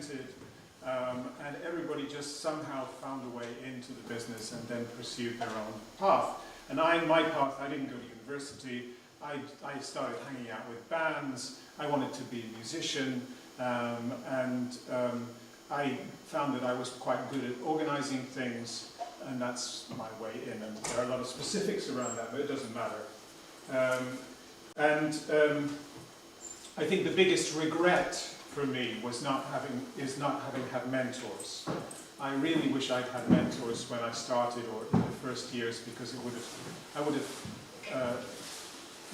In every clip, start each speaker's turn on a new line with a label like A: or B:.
A: invented, and everybody just somehow found a way into the business and then pursued their own path. And my path, I didn't go to university. I started hanging out with bands. I wanted to be a musician, and I found that I was quite good at organizing things, and that's my way in. And there are a lot of specifics around that, but it doesn't matter. I think the biggest regret for me is not having had mentors. I really wish I'd had mentors when I started or in the first years, because I would have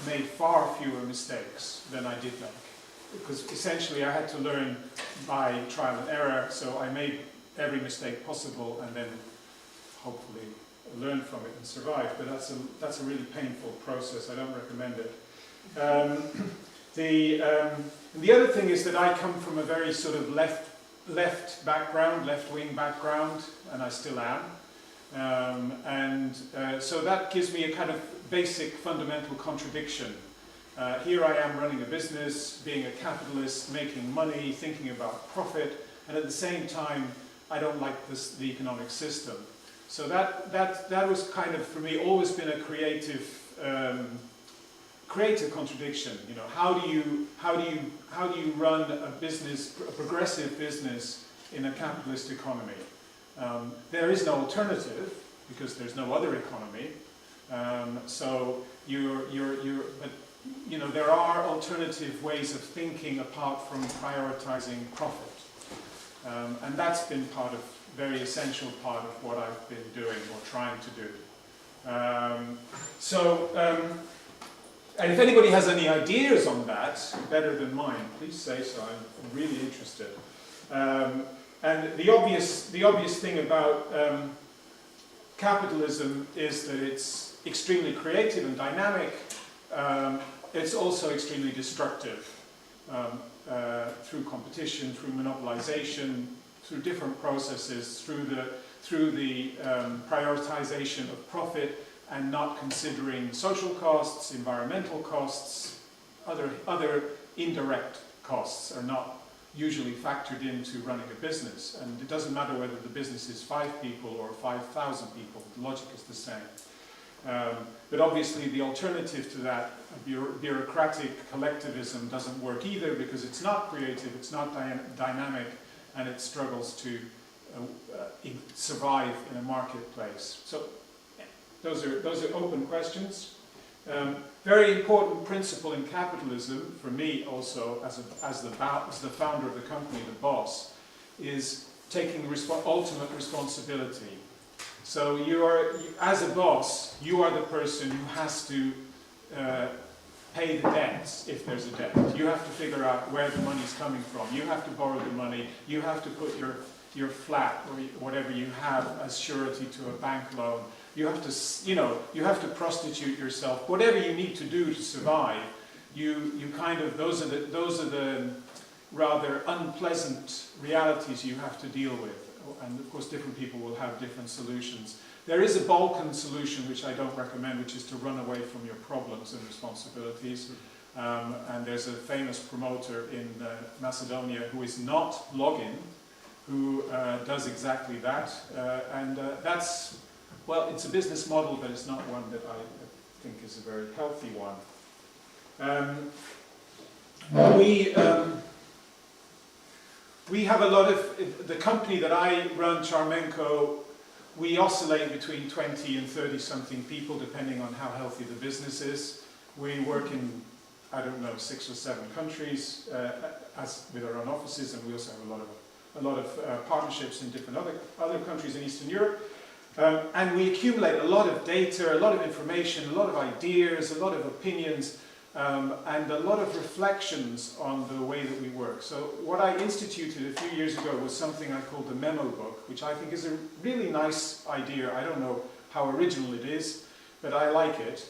A: made far fewer mistakes than I did make. Because essentially I had to learn by trial and error, so I made every mistake possible and then hopefully learn from it and survive. But that's a really painful process. I don't recommend it. The other thing is that I come from a very sort of left-wing background, and I still am. So that gives me a kind of basic fundamental contradiction. Here I am running a business, being a capitalist, making money, thinking about profit, and at the same time I don't like the economic system. So that was kind of, for me, always been a creative contradiction. You know, how do you run a business, a progressive business, in a capitalist economy? There is no alternative because there's no other economy. So but you know, there are alternative ways of thinking apart from prioritizing profit, and that's been very essential part of what I've been doing or trying to do. And if anybody has any ideas on that, better than mine, please say so. I'm really interested. And the obvious thing about capitalism is that it's extremely creative and dynamic. It's also extremely destructive through competition, through monopolization, through different processes, through the prioritization of profit, and not considering social costs, environmental costs, other indirect costs are not usually factored into running a business. And it doesn't matter whether the business is 5 people or 5,000 people, the logic is the same. But obviously the alternative to that, bureaucratic collectivism, doesn't work either, because it's not creative, it's not dynamic, and it struggles to survive in a marketplace. So those are open questions. Very important principle in capitalism, for me also, as the founder of the company, the boss, is taking ultimate responsibility. So as a boss, you are the person who has to pay the debts if there's a debt. You have to figure out where the money's coming from. You have to borrow the money. You have to put your flat or whatever you have as surety to a bank loan. You have to prostitute yourself. Whatever you need to do to survive, those are the rather unpleasant realities you have to deal with. And of course different people will have different solutions. There is a Balkan solution which I don't recommend, which is to run away from your problems and responsibilities. And there's a famous promoter in Macedonia who is not Login, who does exactly that. That's, well, it's a business model, but it's not one that I think is a very healthy one. We have a lot of, the company that I run, Charmenko, we oscillate between 20 and 30 something people depending on how healthy the business is. We work in, I don't know, 6 or 7 countries with our own offices, and we also have a lot of partnerships in different other countries in Eastern Europe. And we accumulate a lot of data, a lot of information, a lot of ideas, a lot of opinions, and a lot of reflections on the way that we work. So what I instituted a few years ago was something I called the memo book, which I think is a really nice idea. I don't know how original it is, but I like it,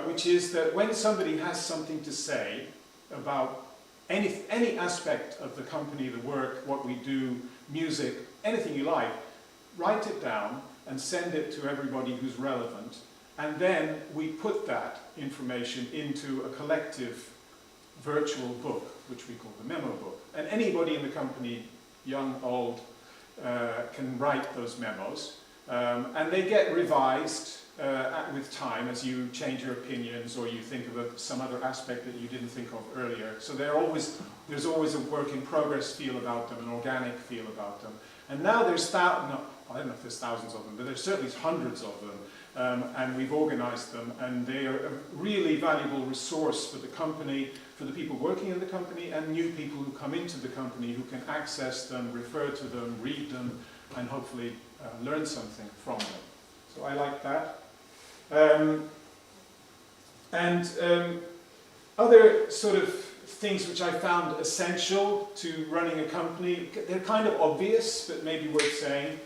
A: which is that when somebody has something to say about any aspect of the company, the work, what we do, music, anything you like, write it down and send it to everybody who's relevant. And then we put that information into a collective virtual book, which we call the memo book. And anybody in the company young, old, can write those memos. And they get revised with time as you change your opinions or you think of some other aspect that you didn't think of earlier. So there's always a work in progress feel about them, an organic feel about them. And now there's I don't know if there's thousands of them, but there's certainly hundreds of them. And we've organized them, and they are a really valuable resource for the company, for the people working in the company, and new people who come into the company who can access them, refer to them, read them, and hopefully learn something from them. So I like that. Other sort of things which I found essential to running a company, they're kind of obvious, but maybe worth saying.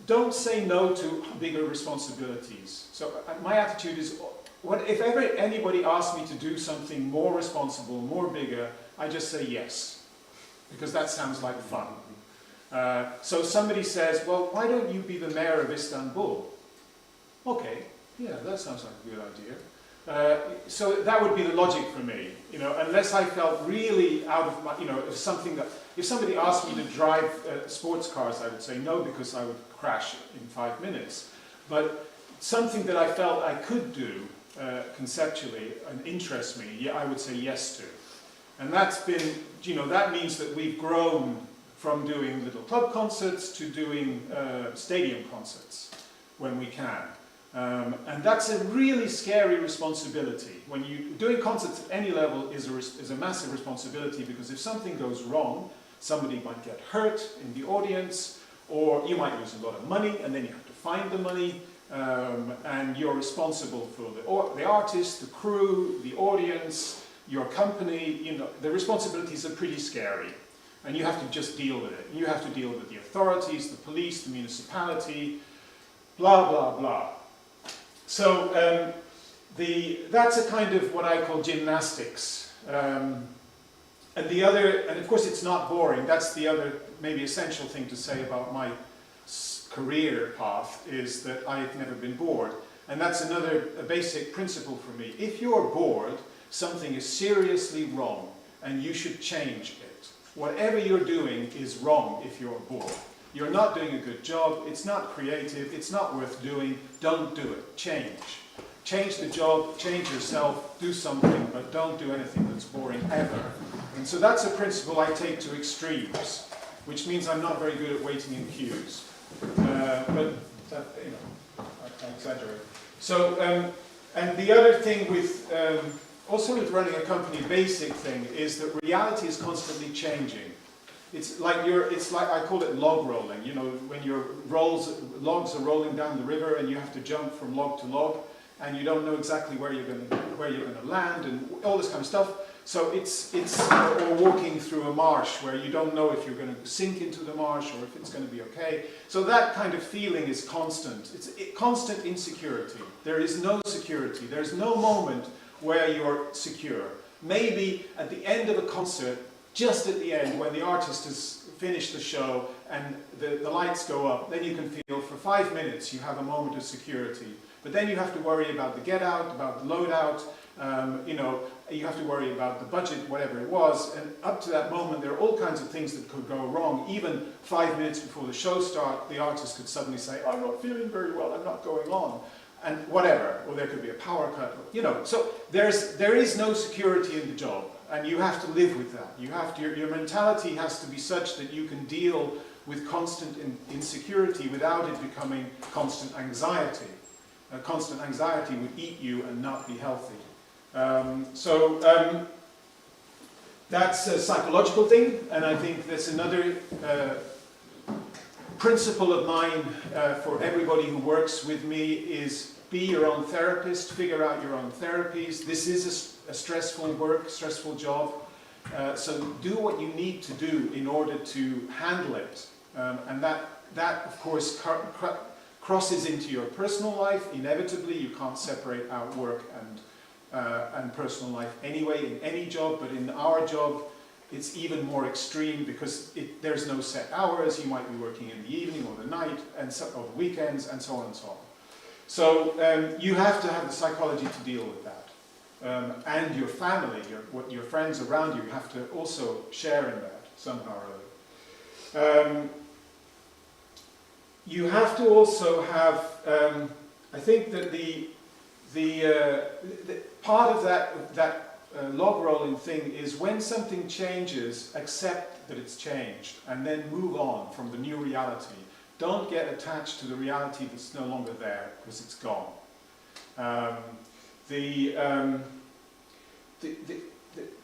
A: Don't say no to bigger responsibilities. So my attitude is, if ever anybody asks me to do something more responsible, more bigger, I just say yes, because that sounds like fun. So somebody says, well, why don't you be the mayor of Istanbul? Okay, yeah, that sounds like a good idea. So that would be the logic for me, unless I felt really out of my, if somebody asked me to drive sports cars, I would say no, because I would crash in 5 minutes. But something that I felt I could do conceptually and interests me, yeah, I would say yes to. And that's been, that means that we've grown from doing little club concerts to doing stadium concerts when we can. And that's a really scary responsibility. When doing concerts at any level is a massive responsibility, because if something goes wrong, somebody might get hurt in the audience, or you might lose a lot of money, and then you have to find the money, and you're responsible for the artist, the crew, the audience, your company. The responsibilities are pretty scary, and you have to just deal with it. You have to deal with the authorities, the police, the municipality, blah, blah, blah. So that's a kind of what I call gymnastics. And of course it's not boring, that's the other maybe essential thing to say about my career path, is that I've never been bored. And that's a basic principle for me. If you're bored, something is seriously wrong, and you should change it. Whatever you're doing is wrong if you're bored. You're not doing a good job, it's not creative, it's not worth doing, don't do it. Change. Change the job, change yourself, do something, but don't do anything that's boring ever. And so that's a principle I take to extremes, which means I'm not very good at waiting in queues. But I exaggerate. So, and the other thing with, also with running a company, basic thing, is that reality is constantly changing. It's like I call it log rolling. When your logs are rolling down the river and you have to jump from log to log, and you don't know exactly where you're going to land, and all this kind of stuff. So it's or walking through a marsh where you don't know if you're going to sink into the marsh or if it's going to be okay. So that kind of feeling is constant. It's constant insecurity. There is no security. There's no moment where you're secure. Maybe at the end of a concert, just at the end, when the artist has finished the show and the lights go up, then you can feel for 5 minutes you have a moment of security. But then you have to worry about the get out, about the load out, you have to worry about the budget, whatever it was, and up to that moment there are all kinds of things that could go wrong. Even 5 minutes before the show starts, the artist could suddenly say, I'm not feeling very well, I'm not going on, and whatever, or there could be a power cut, So there is no security in the job, and you have to live with that. Your mentality has to be such that you can deal with constant insecurity without it becoming constant anxiety. Constant anxiety would eat you and not be healthy. That's a psychological thing, and I think that's another principle of mine for everybody who works with me is be your own therapist, figure out your own therapies. This is a stressful work, stressful job, so do what you need to do in order to handle it, and that of course crosses into your personal life. Inevitably, you can't separate out work and personal life anyway in any job, but in our job it's even more extreme because there's no set hours. You might be working in the evening or the night or the weekends and so on and so on. So you have to have the psychology to deal with that. And your family, your friends around you have to also share in that somehow or other. You have to also have, I think that the part of that log rolling thing is when something changes, accept that it's changed and then move on from the new reality. Don't get attached to the reality that's no longer there because it's gone.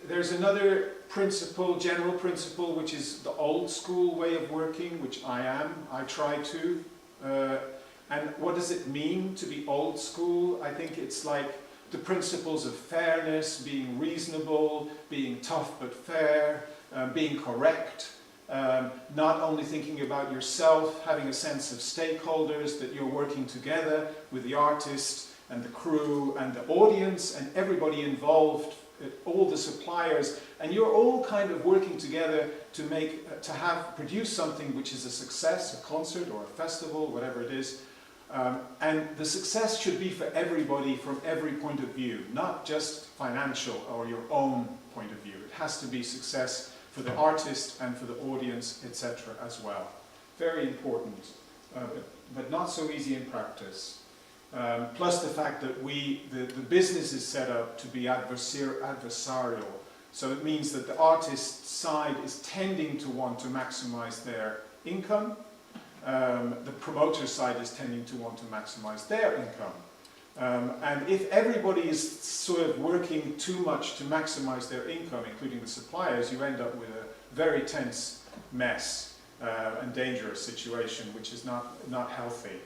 A: There's another principle, general principle, which is the old school way of working, which I try to. And what does it mean to be old school? I think it's like the principles of fairness, being reasonable, being tough but fair, being correct, not only thinking about yourself, having a sense of stakeholders, that you're working together with the artist and the crew and the audience and everybody involved, all the suppliers, and you're all kind of working together to produce something which is a success, a concert or a festival, whatever it is. And the success should be for everybody from every point of view, not just financial or your own point of view. It has to be success for the artist and for the audience, etc. as well. Very important, but not so easy in practice. Plus the fact that the business is set up to be adversarial. So it means that the artist's side is tending to want to maximize their income. The promoter side is tending to want to maximize their income. And if everybody is sort of working too much to maximize their income, including the suppliers, you end up with a very tense mess and dangerous situation, which is not healthy.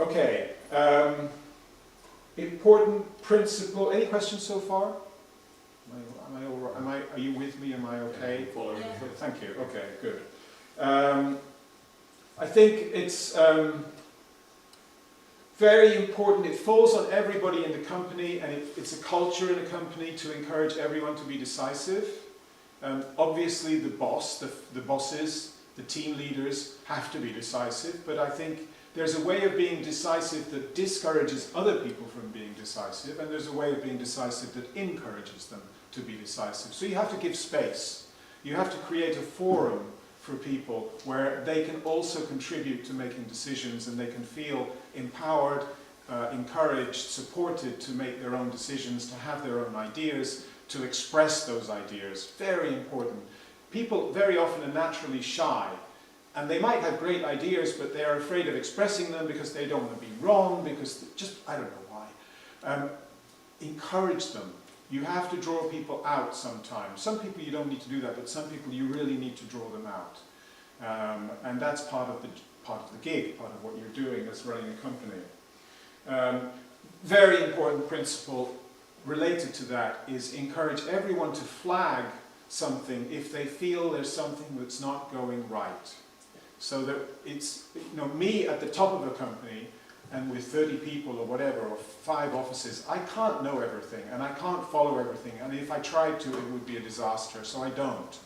A: Okay, important principle. Any questions so far? Am I all right? Are you with me? Am I okay?
B: Following.
A: Thank you. Okay, good. I think it's very important. It falls on everybody in the company, and it's a culture in a company to encourage everyone to be decisive. Obviously, the bosses, the team leaders have to be decisive, but I think there's a way of being decisive that discourages other people from being decisive, and there's a way of being decisive that encourages them to be decisive. So you have to give space. You have to create a forum for people where they can also contribute to making decisions and they can feel empowered, encouraged, supported to make their own decisions, to have their own ideas, to express those ideas. Very important. People very often are naturally shy. And they might have great ideas, but they are afraid of expressing them because they don't want to be wrong, because I don't know why. Encourage them. You have to draw people out sometimes. Some people you don't need to do that, but some people you really need to draw them out. And that's part of the gig, part of what you're doing as running a company. Very important principle related to that is encourage everyone to flag something if they feel there's something that's not going right. So that it's, me at the top of a company and with 30 people or whatever, or 5 offices, I can't know everything and I can't follow everything, and if I tried to, it would be a disaster, so I don't.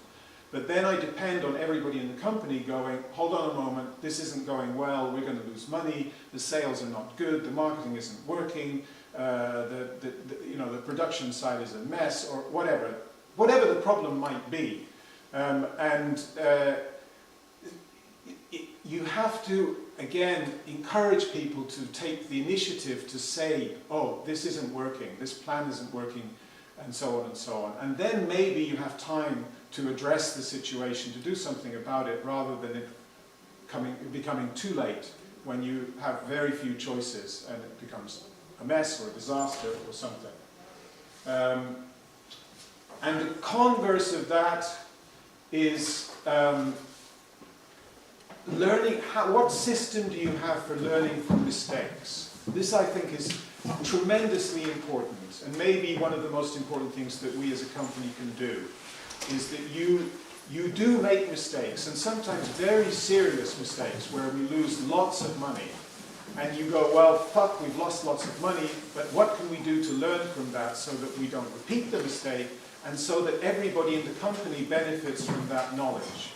A: But then I depend on everybody in the company going, hold on a moment, this isn't going well, we're going to lose money, the sales are not good, the marketing isn't working, the production side is a mess, or whatever the problem might be. You have to, again, encourage people to take the initiative to say, oh, this isn't working, this plan isn't working, and so on and so on. And then maybe you have time to address the situation, to do something about it, rather than it becoming too late when you have very few choices and it becomes a mess or a disaster or something. And the converse of that is learning. What system do you have for learning from mistakes? This, I think, is tremendously important, and maybe one of the most important things that we as a company can do is that you do make mistakes, and sometimes very serious mistakes where we lose lots of money. And you go, well, fuck, we've lost lots of money, but what can we do to learn from that so that we don't repeat the mistake, and so that everybody in the company benefits from that knowledge?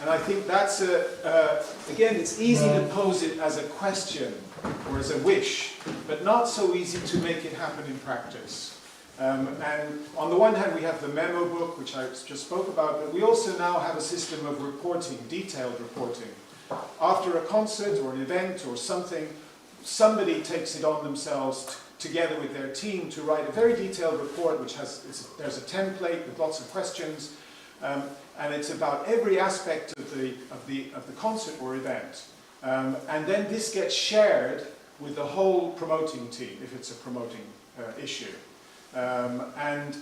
A: And I think that's again, it's easy to pose it as a question or as a wish, but not so easy to make it happen in practice. And on the one hand, we have the memo book, which I just spoke about, but we also now have a system of reporting, detailed reporting. After a concert or an event or something, somebody takes it on themselves together with their team to write a very detailed report, which there's a template with lots of questions, and it's about every aspect of the concert or event. And then this gets shared with the whole promoting team, if it's a promoting issue. And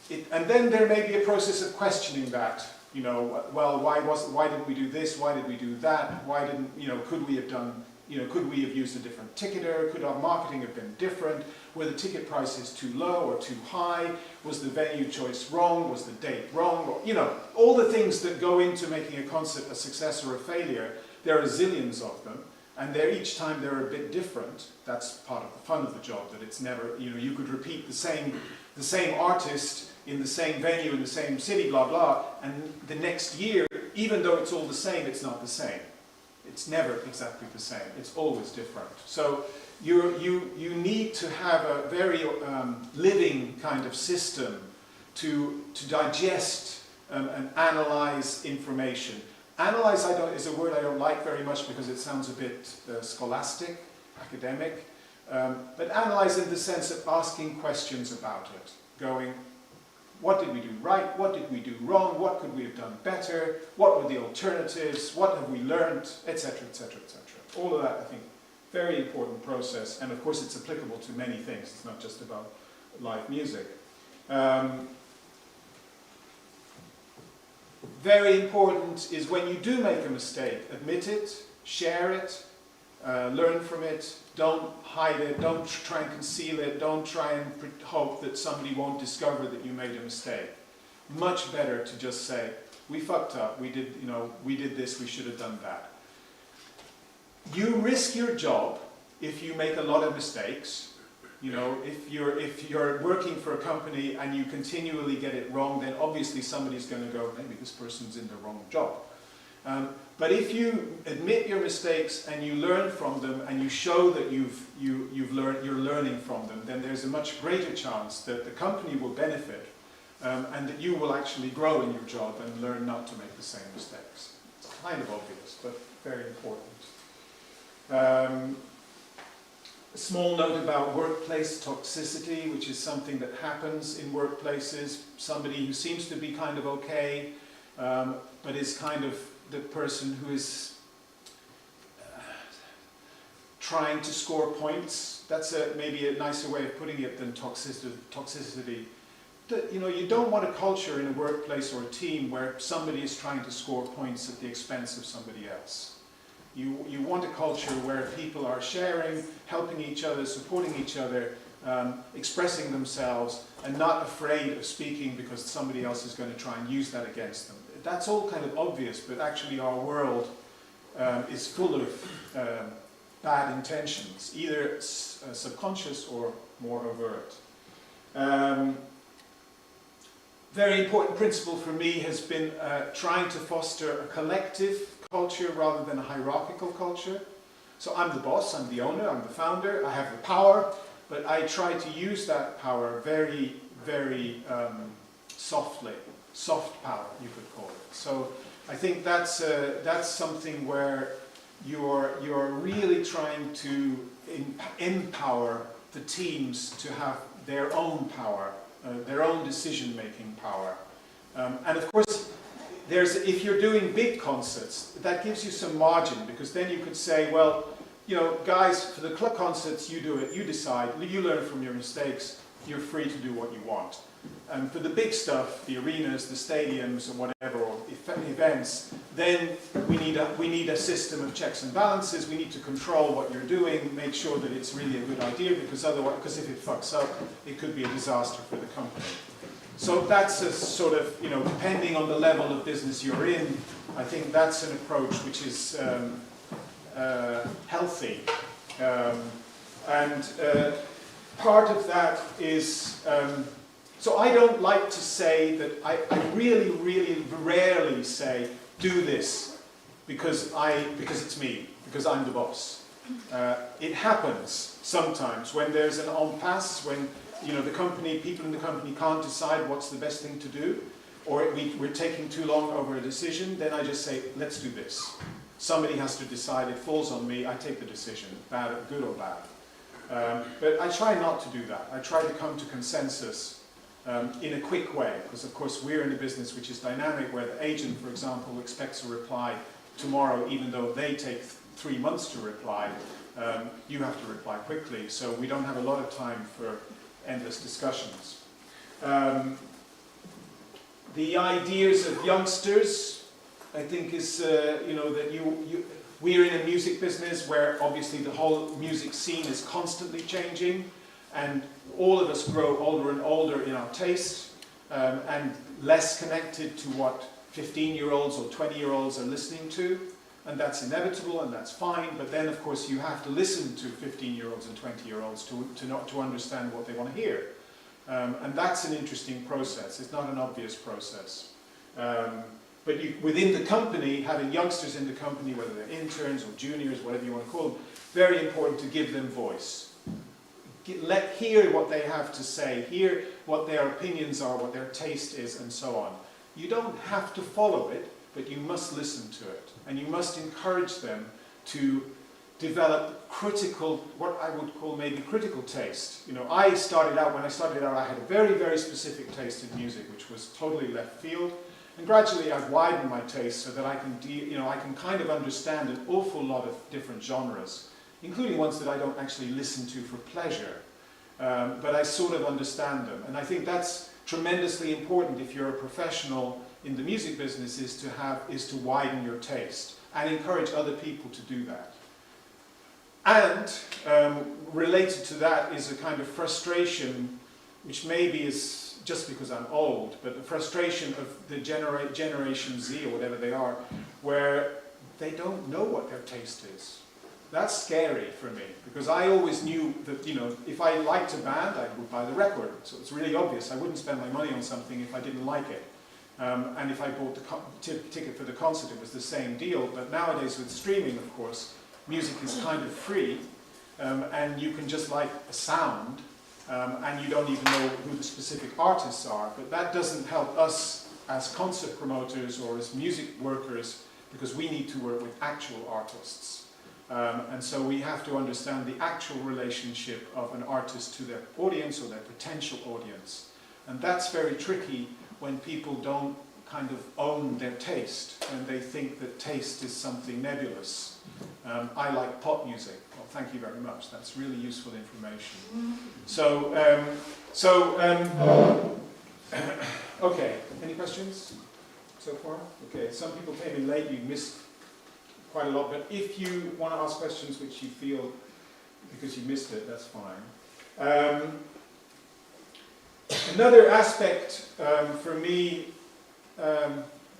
A: then there may be a process of questioning that. You know, well, why didn't we do this? Why did we do that? Why didn't, could we have done, could we have used a different ticketer? Could our marketing have been different? Were the ticket prices too low or too high? Was the venue choice wrong? Was the date wrong? Or, all the things that go into making a concert a success or a failure. There are zillions of them, and each time they're a bit different. That's part of the fun of the job, that it's never, you could repeat the same artist in the same venue, in the same city, blah, blah, and the next year, even though it's all the same, it's not the same. It's never exactly the same. It's always different. So you need to have a very living kind of system to digest and analyze information. Analyze is a word I don't like very much because it sounds a bit scholastic, academic, but analyze in the sense of asking questions about it, going, what did we do right? What did we do wrong? What could we have done better? What were the alternatives? What have we learned? Etc., etc., etc. All of that, I think, very important process. And of course, it's applicable to many things. It's not just about live music. Very important is when you do make a mistake, admit it, share it, learn from it. Don't hide it, don't try and conceal it, don't try and hope that somebody won't discover that you made a mistake. Much better to just say, we fucked up, we did this, we should have done that. You risk your job if you make a lot of mistakes. If you're working for a company and you continually get it wrong, then obviously somebody's going to go, maybe this person's in the wrong job. But if you admit your mistakes and you learn from them and you show that you're learning from them, then there's a much greater chance that the company will benefit and that you will actually grow in your job and learn not to make the same mistakes. It's kind of obvious, but very important. A small note about workplace toxicity, which is something that happens in workplaces. Somebody who seems to be kind of okay, but is kind of the person who is trying to score points. That's maybe a nicer way of putting it than toxicity. You don't want a culture in a workplace or a team where somebody is trying to score points at the expense of somebody else. You want a culture where people are sharing, helping each other, supporting each other, expressing themselves, and not afraid of speaking because somebody else is going to try and use that against them. That's all kind of obvious, but actually our world is full of bad intentions, either subconscious or more overt. Very important principle for me has been trying to foster a collective culture rather than a hierarchical culture. So I'm the boss, I'm the owner, I'm the founder, I have the power, but I try to use that power very, very softly. Soft power, you could call it. So I think that's something where you're really trying to empower the teams to have their own power, their own decision-making power. And of course, if you're doing big concerts, that gives you some margin, because then you could say, well, guys, for the club concerts, you do it, you decide, you learn from your mistakes, you're free to do what you want. And for the big stuff, the arenas, the stadiums, or whatever, or events, then we need a system of checks and balances. We need to control what you're doing, make sure that it's really a good idea, because if it fucks up, it could be a disaster for the company. So that's a sort of, depending on the level of business you're in, I think that's an approach which is healthy. And part of that is, so I don't like to say that, I really, really rarely say, do this, because it's me, because I'm the boss. It happens sometimes when there's an en passe, when the company, people in the company can't decide what's the best thing to do, or we're taking too long over a decision, then I just say, let's do this. Somebody has to decide, it falls on me, I take the decision, good or bad. But I try not to do that. I try to come to consensus in a quick way, because of course we're in a business which is dynamic, where the agent, for example, expects a reply tomorrow, even though they take 3 months to reply. You have to reply quickly, so we don't have a lot of time for endless discussions. The ideas of youngsters, I think, is that we're in a music business where obviously the whole music scene is constantly changing, and all of us grow older and older in our taste, and less connected to what 15-year-olds or 20-year-olds are listening to, and that's inevitable and that's fine, but then of course you have to listen to 15-year-olds and 20-year-olds to understand what they want to hear. And that's an interesting process. It's not an obvious process. But within the company, having youngsters in the company, whether they're interns or juniors, whatever you want to call them, very important to give them voice. Hear what they have to say, hear what their opinions are, what their taste is, and so on. You don't have to follow it, but you must listen to it. And you must encourage them to develop critical, what I would call maybe critical taste. When I started out, I had a very, very specific taste in music, which was totally left field. And gradually I've widened my taste so that I can kind of understand an awful lot of different genres, including ones that I don't actually listen to for pleasure. But I sort of understand them. And I think that's tremendously important if you're a professional in the music business, is to widen your taste and encourage other people to do that. And related to that is a kind of frustration, which maybe is just because I'm old, but the frustration of the Generation Z or whatever they are, where they don't know what their taste is. That's scary for me, because I always knew that, if I liked a band, I would buy the record. So it's really obvious. I wouldn't spend my money on something if I didn't like it. And if I bought the ticket for the concert, it was the same deal. But nowadays with streaming, of course, music is kind of free, and you can just like a sound, and you don't even know who the specific artists are. But that doesn't help us as concert promoters or as music workers, because we need to work with actual artists. And so we have to understand the actual relationship of an artist to their audience or their potential audience. And that's very tricky when people don't kind of own their taste, and they think that taste is something nebulous. I like pop music. Well, thank you very much. That's really useful information. Okay, any questions so far? Okay, some people came in late, you missed quite a lot, but if you want to ask questions which you feel because you missed it, that's fine. Another aspect for me,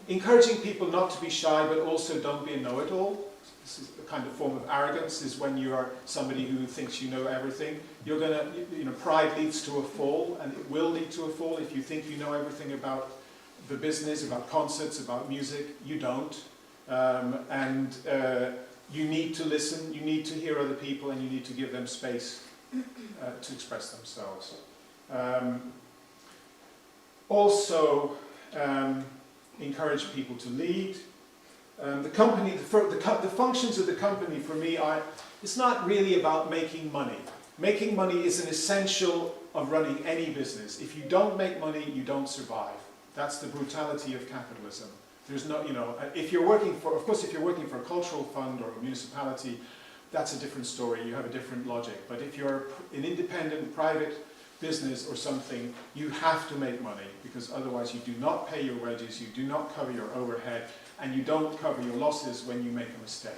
A: encouraging people not to be shy, but also don't be a know-it-all. This is a kind of form of arrogance, is when you are somebody who thinks you know everything. You're gonna, pride leads to a fall, and it will lead to a fall if you think you know everything about the business, about concerts, about music. You don't. You need to listen, you need to hear other people, and you need to give them space to express themselves. Also, encourage people to lead. The functions of the company for me it's not really about making money. Making money is an essential of running any business. If you don't make money, you don't survive. That's the brutality of capitalism. There's no, if you're working for a cultural fund or a municipality, that's a different story. You have a different logic. But if you're an independent private business or something, you have to make money, because otherwise you do not pay your wages, you do not cover your overhead, and you don't cover your losses when you make a mistake.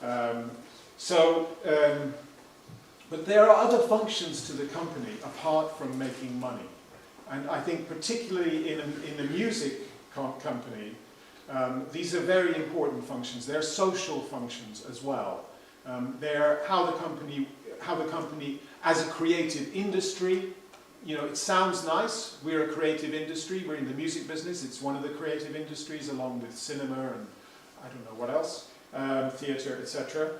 A: But there are other functions to the company apart from making money. And I think particularly in the music company, these are very important functions. They're social functions as well. They're how the company, as a creative industry, it sounds nice. We're a creative industry. We're in the music business. It's one of the creative industries, along with cinema and I don't know what else, theatre, etc.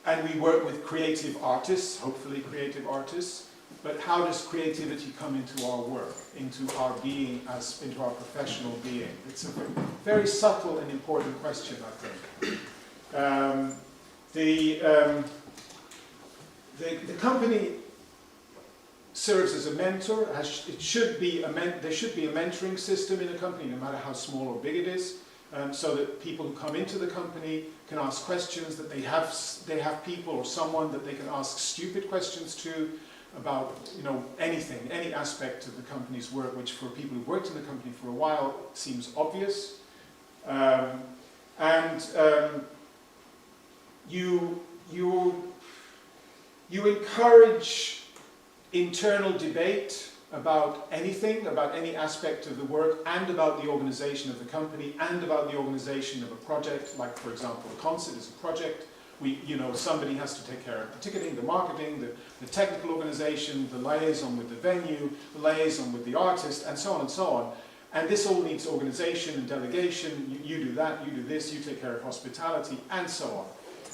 A: and we work with creative artists, hopefully creative artists, but how does creativity come into our work, into our being, into our professional being? It's a very subtle and important question, I think. The company serves as a mentor. There should be a mentoring system in a company, no matter how small or big it is, so that people who come into the company can ask questions, that they have people or someone that they can ask stupid questions to about, you know, anything, any aspect of the company's work, which for people who've worked in the company for a while seems obvious. You encourage internal debate about anything, about any aspect of the work, and about the organization of the company, and about the organization of a project. Like, for example, a concert is a project. Somebody has to take care of the ticketing, the marketing, the technical organization, the liaison with the venue, the liaison with the artist, and so on and so on. And this all needs organization and delegation. You do that, you do this, you take care of hospitality, and so on.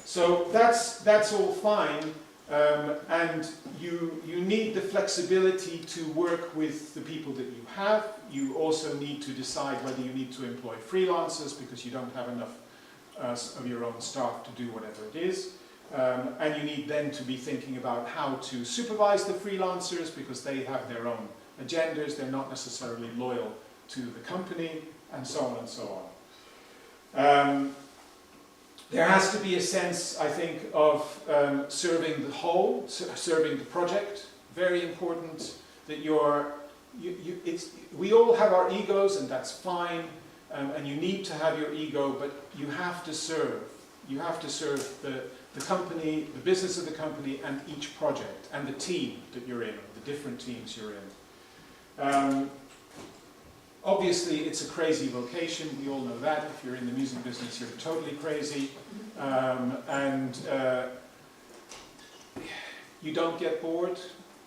A: So that's all fine. And you need the flexibility to work with the people that you have. You also need to decide whether you need to employ freelancers because you don't have enough of your own staff to do whatever it is. And you need then to be thinking about how to supervise the freelancers because they have their own agendas. They're not necessarily loyal to the company, and so on and so on. There has to be a sense, I think, of serving the whole, serving the project. Very important that we all have our egos, and that's fine, and you need to have your ego, but you have to serve. You have to serve the company, the business of the company, and each project, and the team that you're in, the different teams you're in. Obviously, it's a crazy vocation. We all know that. If you're in the music business, you're totally crazy. You don't get bored.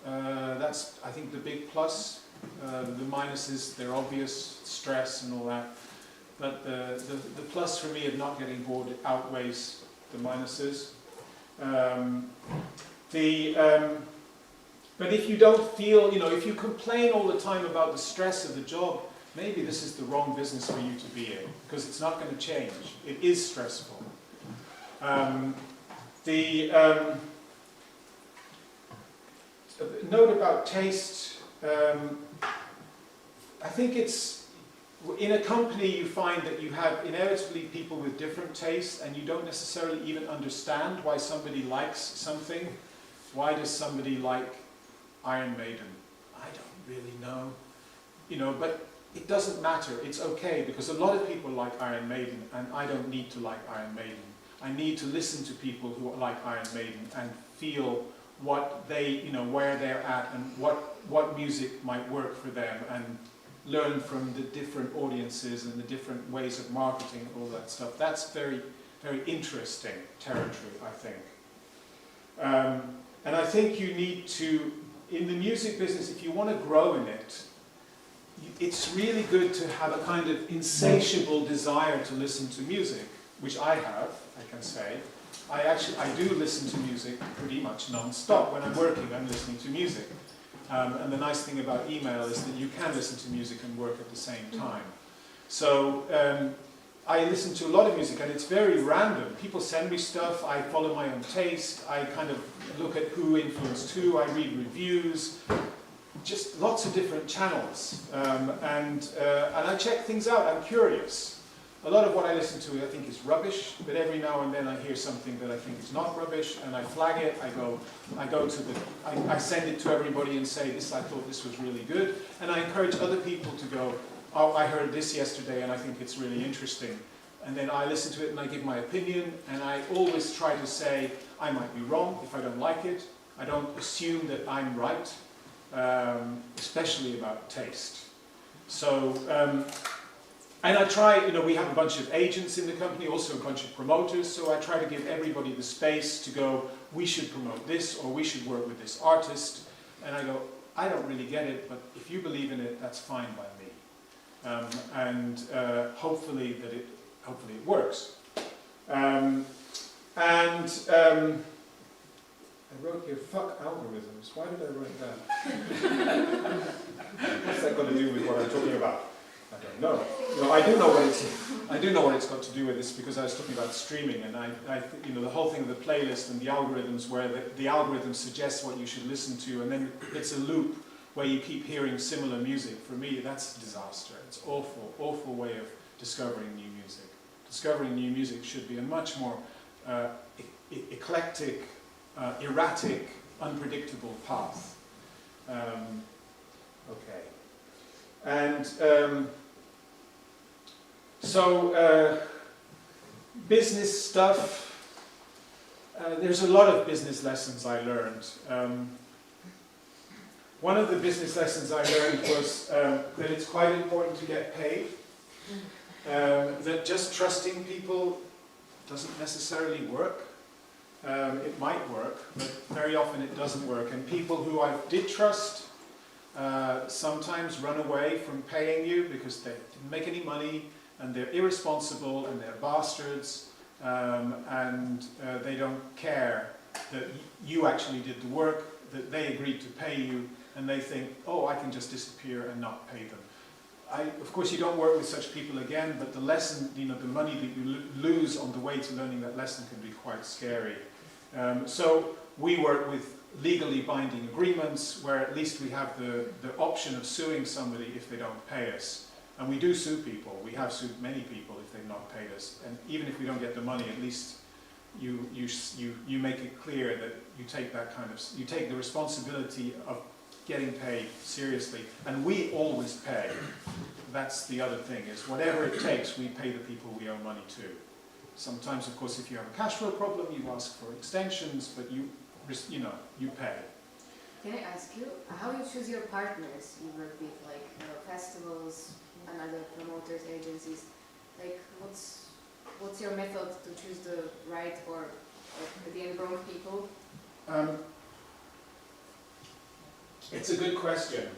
A: That's, I think, the big plus. The minuses, they're obvious, stress and all that. But the plus for me of not getting bored outweighs the minuses. But if you don't feel, if you complain all the time about the stress of the job, maybe this is the wrong business for you to be in, because it's not going to change. It is stressful. Note about taste. I think it's, in a company you find that you have inevitably people with different tastes, and you don't necessarily even understand why somebody likes something. Why does somebody like Iron Maiden? I don't really know. But it doesn't matter. It's okay, because a lot of people like Iron Maiden, and I don't need to like Iron Maiden. I need to listen to people who like Iron Maiden and feel what they, where they're at, and what music might work for them, and learn from the different audiences and the different ways of marketing and all that stuff. That's very, very interesting territory, I think. And I think you need to, in the music business, if you want to grow in it, it's really good to have a kind of insatiable desire to listen to music, which I have, I can say. I do listen to music pretty much non-stop. When I'm working, I'm listening to music. And the nice thing about email is that you can listen to music and work at the same time. So I listen to a lot of music, and it's very random. People send me stuff, I follow my own taste, I kind of look at who influenced who, I read reviews, just lots of different channels. And I check things out, I'm curious. A lot of what I listen to I think is rubbish, but every now and then I hear something that I think is not rubbish, and I flag it, I send it to everybody and say, I thought this was really good, and I encourage other people to go, oh, I heard this yesterday and I think it's really interesting. And then I listen to it and I give my opinion, and I always try to say, I might be wrong if I don't like it. I don't assume that I'm right, especially about taste. So, and I try, we have a bunch of agents in the company, also a bunch of promoters, so I try to give everybody the space to go, we should promote this, or we should work with this artist. And I go, I don't really get it, but if you believe in it, that's fine by me. Hopefully it works. I wrote here, fuck algorithms. Why did I write that? What's that got to do with what I'm talking about? I don't know. No, I do know what it's got to do with this, because I was talking about streaming, and the whole thing of the playlist and the algorithms, where the algorithm suggests what you should listen to, and then it's a loop where you keep hearing similar music. For me, that's a disaster. It's awful, awful way of discovering new music. Discovering new music should be a much more eclectic, erratic, unpredictable path. Okay. And so business stuff, there's a lot of business lessons I learned. One of the business lessons I learned was that it's quite important to get paid, that just trusting people doesn't necessarily work. It might work, but very often it doesn't work. And people who I did trust sometimes run away from paying you because they didn't make any money, and they're irresponsible, and they're bastards, and they don't care that you actually did the work, that they agreed to pay you, and they think, oh, I can just disappear and not pay them. Of course, you don't work with such people again, but the lesson, the money that you lose on the way to learning that lesson can be quite scary. So we work with legally binding agreements where at least we have the option of suing somebody if they don't pay us. And we do sue people. We have sued many people if they've not paid us. And even if we don't get the money, at least you make it clear that you take you take the responsibility of getting paid seriously. And we always pay. That's the other thing, is whatever it takes, we pay the people we owe money to. Sometimes, of course, if you have a cash flow problem, you ask for extensions, but you pay.
B: Can I ask you, how you choose your partners? You work with festivals and other promoters, agencies. Like, what's your method to choose the right or the end wrong people?
A: It's a good question.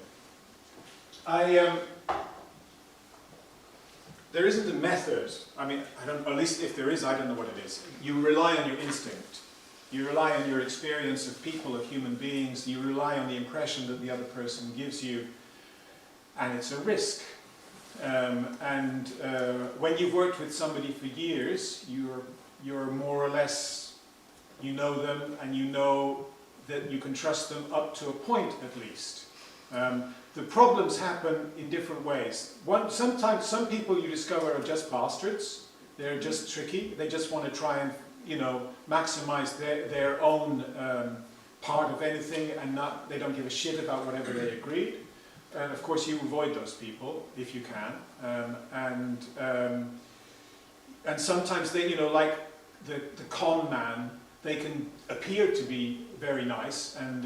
A: There isn't a method. I mean, at least if there is, I don't know what it is. You rely on your instinct. You rely on your experience of people, of human beings. You rely on the impression that the other person gives you. And it's a risk. When you've worked with somebody for years, you're more or less, you know them, and you know that you can trust them up to a point at least. The problems happen in different ways. Sometimes some people you discover are just bastards. They're just tricky. They just want to try and maximize their own part of anything, and they don't give a shit about whatever they agreed. And of course you avoid those people if you can. And sometimes they, like the con man, they can appear to be very nice, and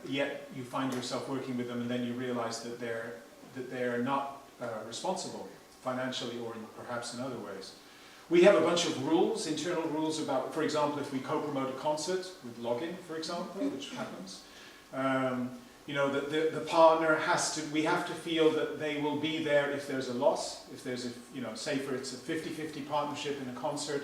A: yet you find yourself working with them, and then you realize that they're not responsible financially or perhaps in other ways. We have a bunch of rules, internal rules about, for example, if we co-promote a concert with login, for example, which happens. The partner we have to feel that they will be there if there's a loss. If there's say it's a 50-50 partnership in a concert,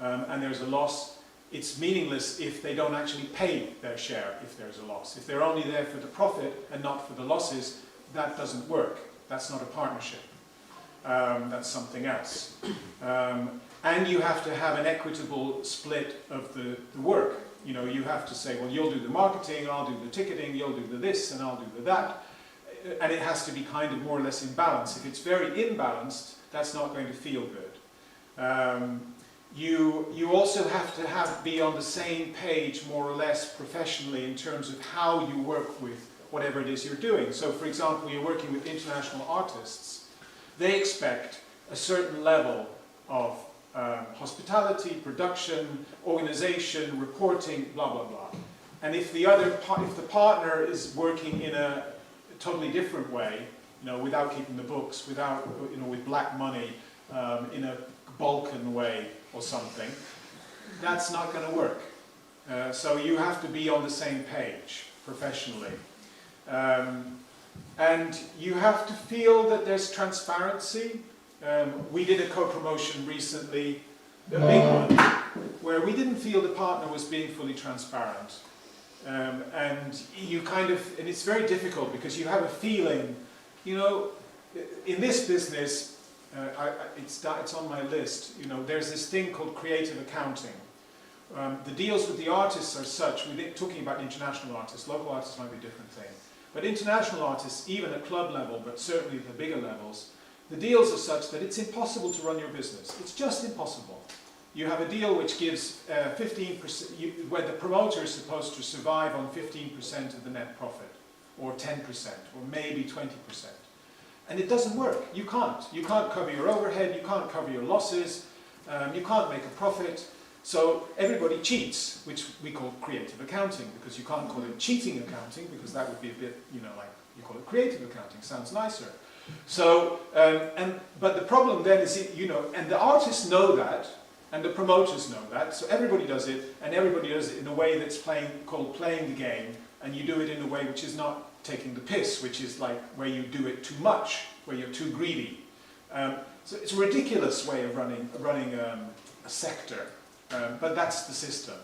A: and there's a loss, it's meaningless if they don't actually pay their share if there's a loss. If they're only there for the profit and not for the losses, that doesn't work. That's not a partnership. That's something else. And you have to have an equitable split of the work. You have to say, well, you'll do the marketing, I'll do the ticketing, you'll do the this, and I'll do the that. And it has to be kind of more or less in balance. If it's very imbalanced, that's not going to feel good. You also have to be on the same page, more or less, professionally, in terms of how you work with whatever it is you're doing. So, for example, you're working with international artists. They expect a certain level of hospitality, production, organization, reporting, blah, blah, blah. And if the partner is working in a totally different way, without keeping the books, with black money, in a Balkan way or something, that's not going to work. So you have to be on the same page professionally. And you have to feel that there's transparency. We did a co-promotion recently, a big one, where we didn't feel the partner was being fully transparent. And you kind of, and it's very difficult because you have a feeling, you know, in this business, it's on my list, you know, there's this thing called creative accounting. The deals with the artists are such, we're talking about international artists, local artists might be a different thing. But international artists, even at club level, but certainly the bigger levels, the deals are such that it's impossible to run your business. It's just impossible. You have a deal which gives 15%, where the promoter is supposed to survive on 15% of the net profit, or 10%, or maybe 20%. And it doesn't work. You can't. You can't cover your overhead, you can't cover your losses, you can't make a profit. So everybody cheats, which we call creative accounting, because you can't call it cheating accounting, because that would be a bit, you know, like, you call it creative accounting, sounds nicer. So, but the problem then is, you know, and the artists know that, and the promoters know that, so everybody does it, and everybody does it in a way that's called playing the game, and you do it in a way which is not taking the piss, which is like where you do it too much, where you're too greedy. So it's a ridiculous way of running a sector, but that's the system.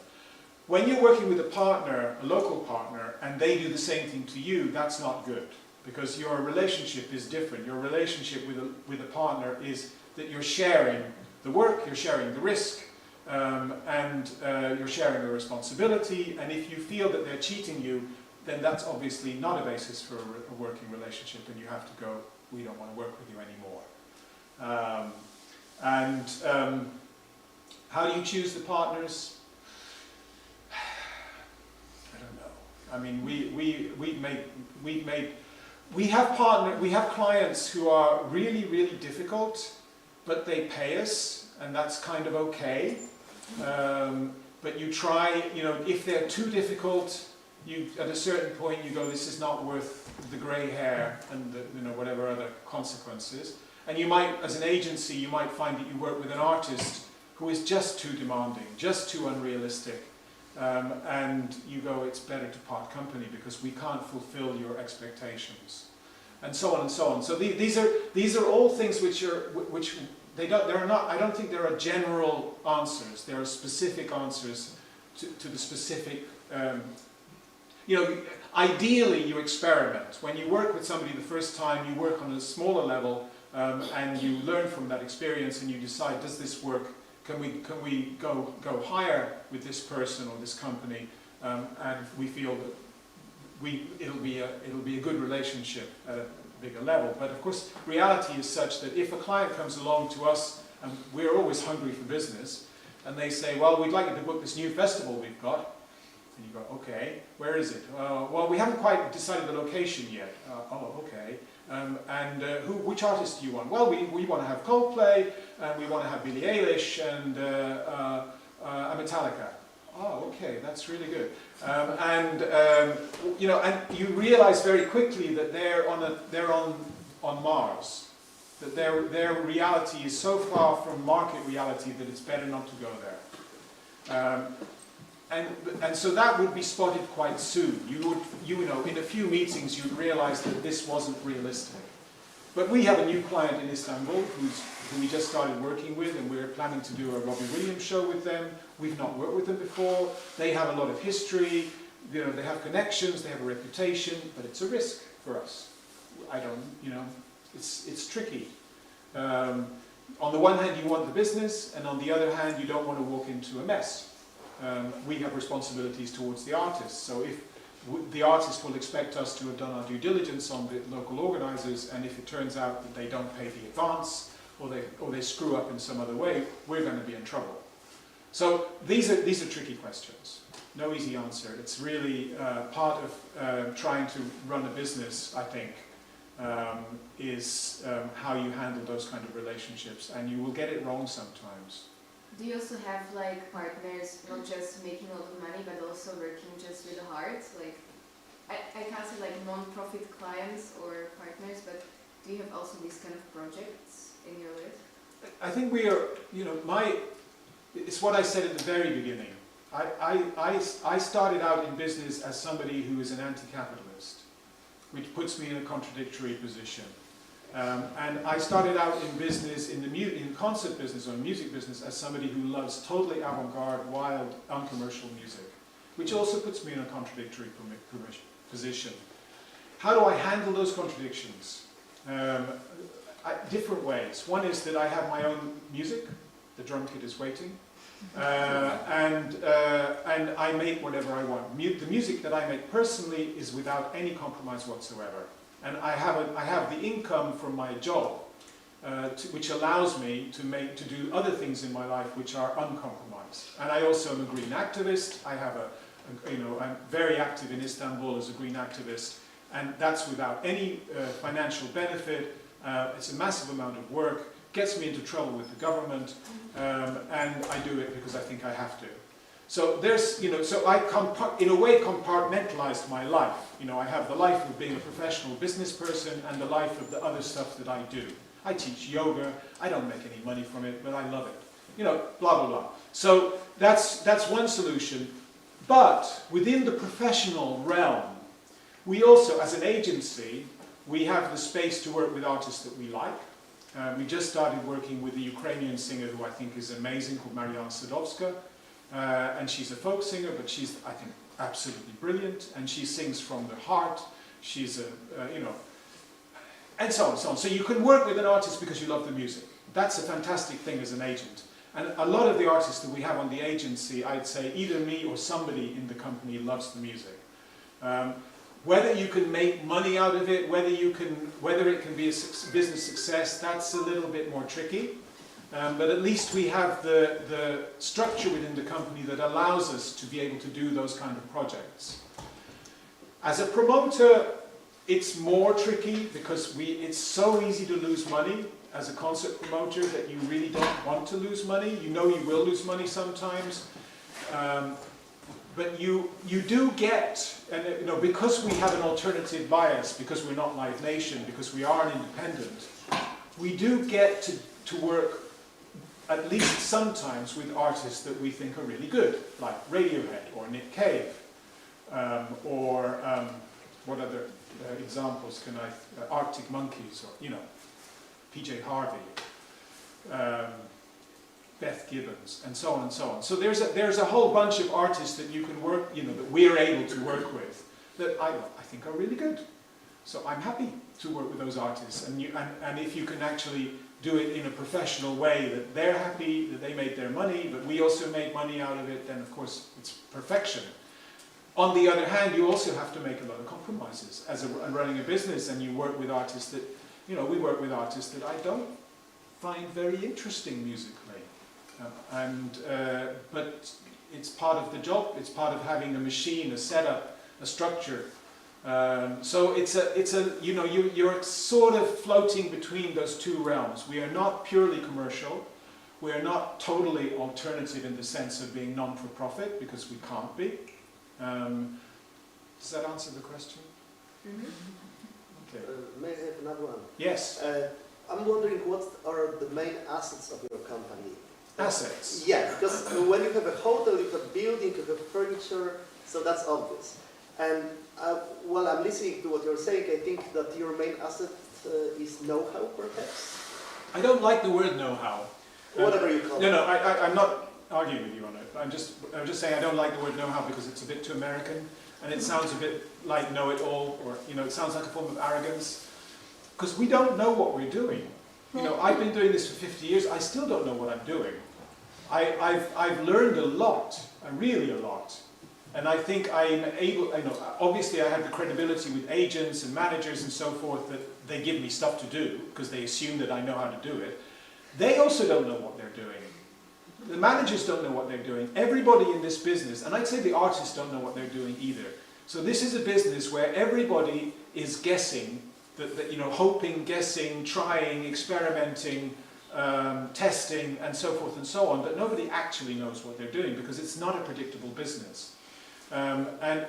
A: When you're working with a partner, a local partner, and they do the same thing to you, that's not good, because your relationship is different. Your relationship with a partner is that you're sharing the work, you're sharing the risk, and you're sharing the responsibility, and if you feel that they're cheating you, then that's obviously not a basis for a working relationship, and you have to go, we don't want to work with you anymore. How do you choose the partners? I don't know. I mean, we have clients who are really, really difficult, but they pay us, and that's kind of okay. But you try, you know, if they're too difficult, at a certain point you go, this is not worth the grey hair and the, you know, whatever other consequences. And you might, as an agency, you might find that you work with an artist who is just too demanding, just too unrealistic. And you go, it's better to part company because we can't fulfill your expectations. And so on and so on. So these are all things which there are not, I don't think there are general answers. There are specific answers to the specific, you know, ideally you experiment. When you work with somebody the first time, you work on a smaller level, and you learn from that experience and you decide, does this work? Can we go higher with this person or this company? And we feel that it'll be a good relationship at a bigger level. But of course, reality is such that if a client comes along to us, and we're always hungry for business, and they say, well, we'd like you to book this new festival we've got. And you go, okay, where is it? Well, we haven't quite decided the location yet. Oh, okay. Which artist do you want? Well, we want to have Coldplay, and we want to have Billie Eilish, and Metallica. Oh, okay, that's really good. You know, and you realize very quickly that they're on Mars. That their reality is so far from market reality that it's better not to go there. And so that would be spotted quite soon. You know, in a few meetings you'd realize that this wasn't realistic. But we have a new client in Istanbul who we just started working with, and we're planning to do a Robbie Williams show with them. We've not worked with them before. They have a lot of history. You know, they have connections, they have a reputation, but it's a risk for us. You know, it's tricky. On the one hand, you want the business, and on the other hand, you don't want to walk into a mess. We have responsibilities towards the artists, so if the artist will expect us to have done our due diligence on the local organisers, and if it turns out that they don't pay the advance, or they screw up in some other way, we're going to be in trouble. So these are tricky questions. No easy answer. It's really part of trying to run a business, I think, is how you handle those kind of relationships, and you will get it wrong sometimes.
B: Do you also have like partners not just making a lot of money but also working just with the heart? Like, I can't say like non-profit clients or partners, but do you have also these kind of projects in your list?
A: I think we are, you know, it's what I said at the very beginning. I started out in business as somebody who is an anti-capitalist, which puts me in a contradictory position. And I started out in business, in concert business or music business, as somebody who loves totally avant-garde, wild, uncommercial music. which also puts me in a contradictory position. How do I handle those contradictions? Different ways. One is that I have my own music, the drum kit is waiting, and I make whatever I want. The music that I make personally is without any compromise whatsoever. And I have the income from my job, which allows me to do other things in my life which are uncompromised. And I also am a green activist. I have I'm very active in Istanbul as a green activist, and that's without any financial benefit. It's a massive amount of work, gets me into trouble with the government, and I do it because I think I have to. So there's, so I in a way compartmentalized my life. I have the life of being a professional business person and the life of the other stuff that I do. I teach yoga. I don't make any money from it, but I love it. Blah, blah, blah. So that's one solution. But within the professional realm, we also, as an agency, we have the space to work with artists that we like. We just started working with a Ukrainian singer who I think is amazing, called Marianna Sadowska. And she's a folk singer, but she's, I think, absolutely brilliant. And she sings from the heart. She's and so on and so on. So you can work with an artist because you love the music. That's a fantastic thing as an agent. And a lot of the artists that we have on the agency, I'd say either me or somebody in the company loves the music. Whether you can make money out of it, whether it can be a business success, that's a little bit more tricky. But at least we have the structure within the company that allows us to be able to do those kind of projects. As a promoter, it's more tricky because it's so easy to lose money as a concert promoter that you really don't want to lose money. You know you will lose money sometimes. But you do get, and because we have an alternative bias, because we're not Live Nation, because we are an independent, we do get to work at least sometimes with artists that we think are really good, like Radiohead or Nick Cave, or what other examples can I, Arctic Monkeys, or PJ Harvey, Beth Gibbons, and so on and so on. So there's a whole bunch of artists that you can work, that we're able to work with that I think are really good. So I'm happy to work with those artists, and if you can actually do it in a professional way, that they're happy, that they made their money, but we also make money out of it, then of course it's perfection. On the other hand, you also have to make a lot of compromises as running a business, and you work with artists that, we work with artists that I don't find very interesting musically. But it's part of the job, it's part of having a machine, a setup, a structure. So you're sort of floating between those two realms. We are not purely commercial. We are not totally alternative in the sense of being non-for-profit, because we can't be. Does that answer the question?
B: Mm-hmm.
C: Okay. May I have another one?
A: Yes.
C: I'm wondering what are the main assets of your company?
A: Assets?
C: Yeah, because when you have a hotel, you have a building, you have furniture, so that's obvious. And while I'm listening to what you're saying, I think that your main asset is know-how, perhaps?
A: I don't like the word know-how.
C: Whatever you call it.
A: No, I'm not arguing with you on it. I'm just saying I don't like the word know-how because it's a bit too American, and it sounds a bit like know-it-all, or it sounds like a form of arrogance. Because we don't know what we're doing. I've been doing this for 50 years. I still don't know what I'm doing. I've learned a lot, really a lot. And I think I'm able, obviously I have the credibility with agents and managers and so forth that they give me stuff to do because they assume that I know how to do it. They also don't know what they're doing. The managers don't know what they're doing. Everybody in this business, and I'd say the artists don't know what they're doing either. So this is a business where everybody is guessing, hoping, guessing, trying, experimenting, testing, and so forth and so on, but nobody actually knows what they're doing because it's not a predictable business. And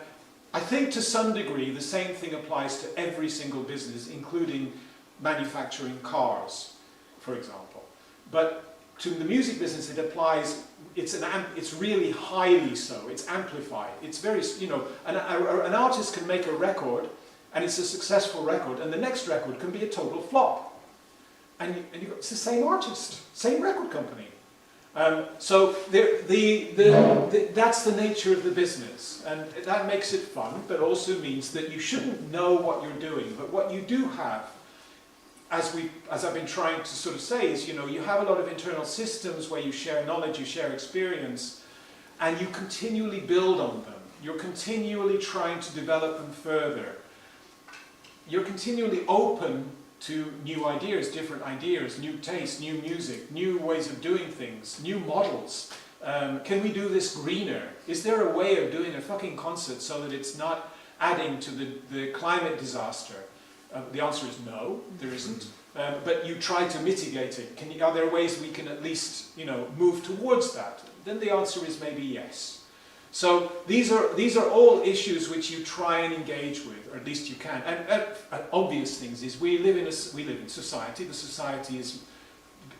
A: I think to some degree the same thing applies to every single business, including manufacturing cars, for example. But to the music business it applies, it's really highly so, it's amplified. It's very, an artist can make a record and it's a successful record, and the next record can be a total flop. And it's the same artist, same record company. So that's the nature of the business, and that makes it fun, but also means that you shouldn't know what you're doing. But what you do have, as I've been trying to sort of say, is you have a lot of internal systems where you share knowledge, you share experience, and you continually build on them. You're continually trying to develop them further. You're continually open to new ideas, new tastes, new music, new ways of doing things, new models. Can we do this greener? Is there a way of doing a fucking concert so that it's not adding to the climate disaster? The answer is no, there isn't. But you try to mitigate it. Are there ways we can at least, move towards that? Then the answer is maybe yes. So these are all issues which you try and engage with, or at least you can. And obvious things is we live in society. The society is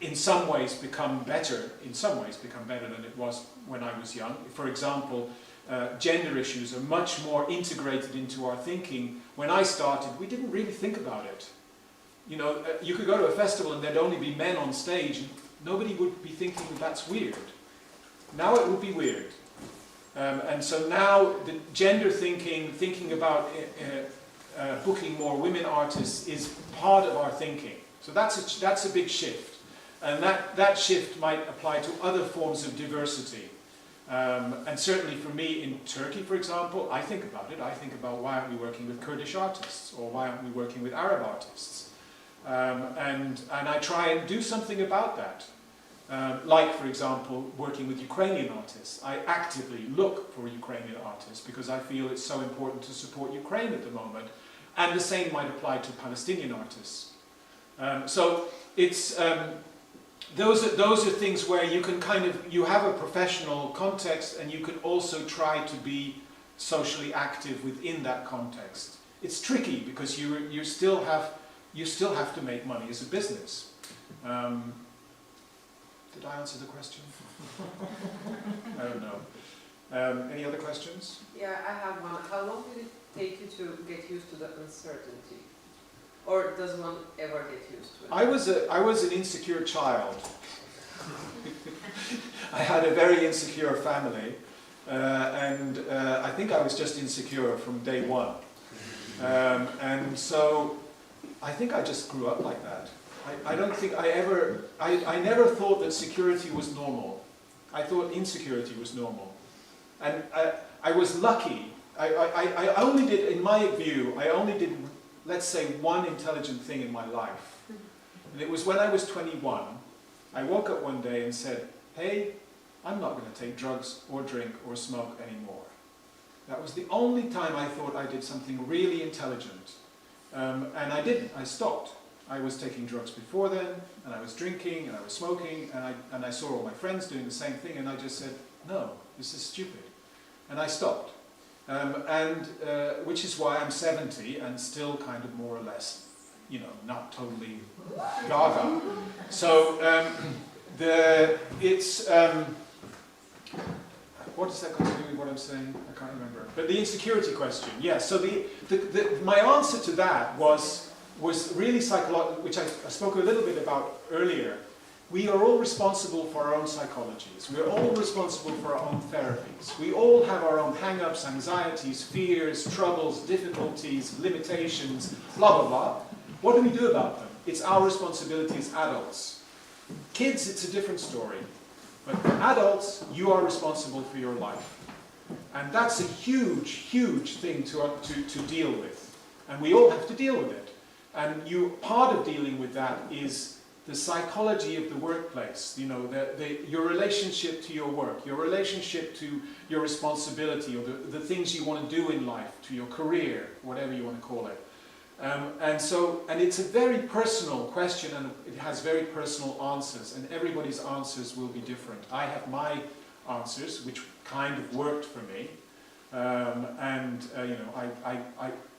A: in some ways become better. In some ways become better than it was when I was young. For example, gender issues are much more integrated into our thinking. When I started, we didn't really think about it. You could go to a festival and there'd only be men on stage, and nobody would be thinking that's weird. Now it would be weird. And so now the gender thinking about booking more women artists is part of our thinking. So that's a big shift. And that shift might apply to other forms of diversity. And certainly for me in Turkey, for example, I think about it. I think about why aren't we working with Kurdish artists, or why aren't we working with Arab artists? And I try and do something about that. Like, for example, working with Ukrainian artists. I actively look for Ukrainian artists because I feel it's so important to support Ukraine at the moment. And the same might apply to Palestinian artists. So it's those are things where you can you have a professional context, and you can also try to be socially active within that context. It's tricky because you still have to make money as a business. Did I answer the question? I don't know. Any other questions?
D: Yeah, I have one. How long did it take you to get used to the uncertainty? Or does one ever get used to it?
A: I was an insecure child. I had a very insecure family, and I think I was just insecure from day one. And so I think I just grew up like that. I don't think I never thought that security was normal. I thought insecurity was normal. And I was lucky. I only did, in my view, let's say, one intelligent thing in my life. And it was when I was 21, I woke up one day and said, hey, I'm not going to take drugs or drink or smoke anymore. That was the only time I thought I did something really intelligent. And I didn't. I stopped. I was taking drugs before then, and I was drinking, and I was smoking, and I saw all my friends doing the same thing, and I just said, no, this is stupid. And I stopped. Which is why I'm 70 and still kind of more or less, not totally gaga. So what does that got to do with what I'm saying? I can't remember. But the insecurity question, yes. So my answer to that was really psychological, which I spoke a little bit about earlier. We are all responsible for our own psychologies. We are all responsible for our own therapies. We all have our own hang-ups, anxieties, fears, troubles, difficulties, limitations, blah, blah, blah. What do we do about them? It's our responsibility as adults. Kids, it's a different story. But for adults, you are responsible for your life. And that's a huge, huge thing to deal with. And we all have to deal with it. And part of dealing with that is the psychology of the workplace, your relationship to your work, your relationship to your responsibility, or the things you want to do in life, to your career, whatever you want to call it. And it's a very personal question, and it has very personal answers, and everybody's answers will be different. I have my answers, which kind of worked for me,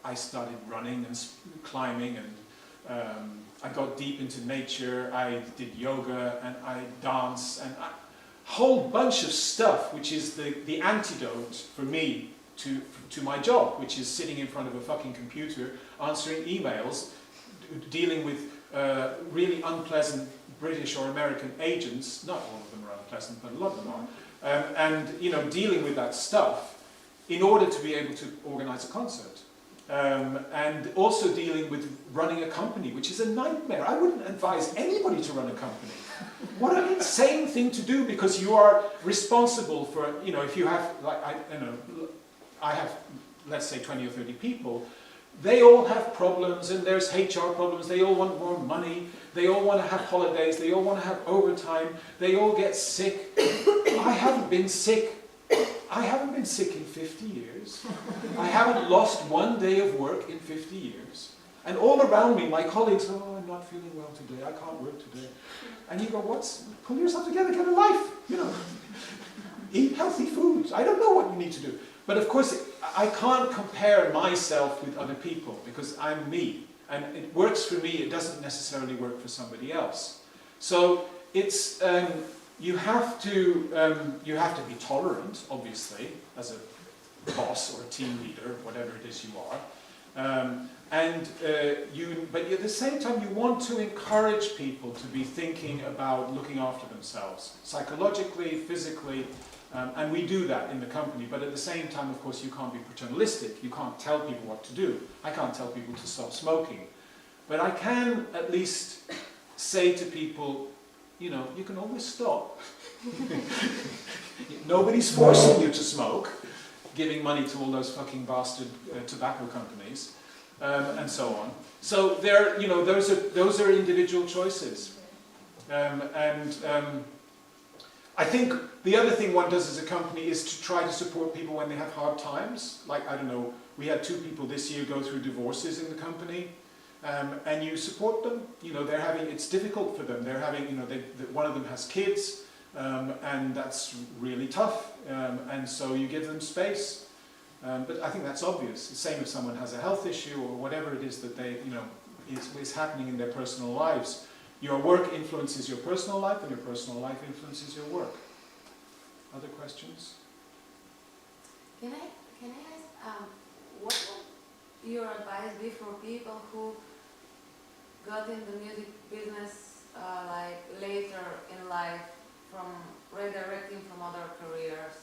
A: I started running and climbing, and I got deep into nature. I did yoga, and I dance, and a whole bunch of stuff, which is the antidote for me to my job, which is sitting in front of a fucking computer, answering emails, dealing with really unpleasant British or American agents, not all of them are unpleasant, but a lot of them are, and you know, dealing with that stuff in order to be able to organize a concert. And also dealing with running a company, which is a nightmare. I wouldn't advise anybody to run a company. What an insane thing to do, because you are responsible for, you know, if you have, like, I have, let's say 20 or 30 people, they all have problems, and there's HR problems, they all want more money, they all want to have holidays, they all want to have overtime, they all get sick. I haven't been sick. I haven't been sick in 50 years. I haven't lost one day of work in 50 years. And all around me, my colleagues, oh, I'm not feeling well today, I can't work today. And you go, pull yourself together, get a life, you know. Eat healthy foods. I don't know what you need to do. But of course, I can't compare myself with other people, because I'm me. And it works for me, it doesn't necessarily work for somebody else. So it's, you have to be tolerant, obviously, as a boss or a team leader, whatever it is you are. But at the same time, you want to encourage people to be thinking about looking after themselves, psychologically, physically, and we do that in the company. But at the same time, of course, you can't be paternalistic. You can't tell people what to do. I can't tell people to stop smoking. But I can at least say to people, you know, you can always stop. Nobody's forcing you to smoke, giving money to all those fucking bastard tobacco companies, and so on. So there, you know, those are individual choices. I think the other thing one does as a company is to try to support people when they have hard times. Like, I don't know, we had 2 people this year go through divorces in the company. And you support them, you know, it's difficult for them. They're having, you know, one of them has kids, and that's really tough. And so you give them space. But I think that's obvious. The same if someone has a health issue or whatever it is that they, you know, is happening in their personal lives. Your work influences your personal life, and your personal life influences your work. Other questions?
B: Can I ask, what would your advice be for people who got in the music business like later in life, from redirecting from other careers?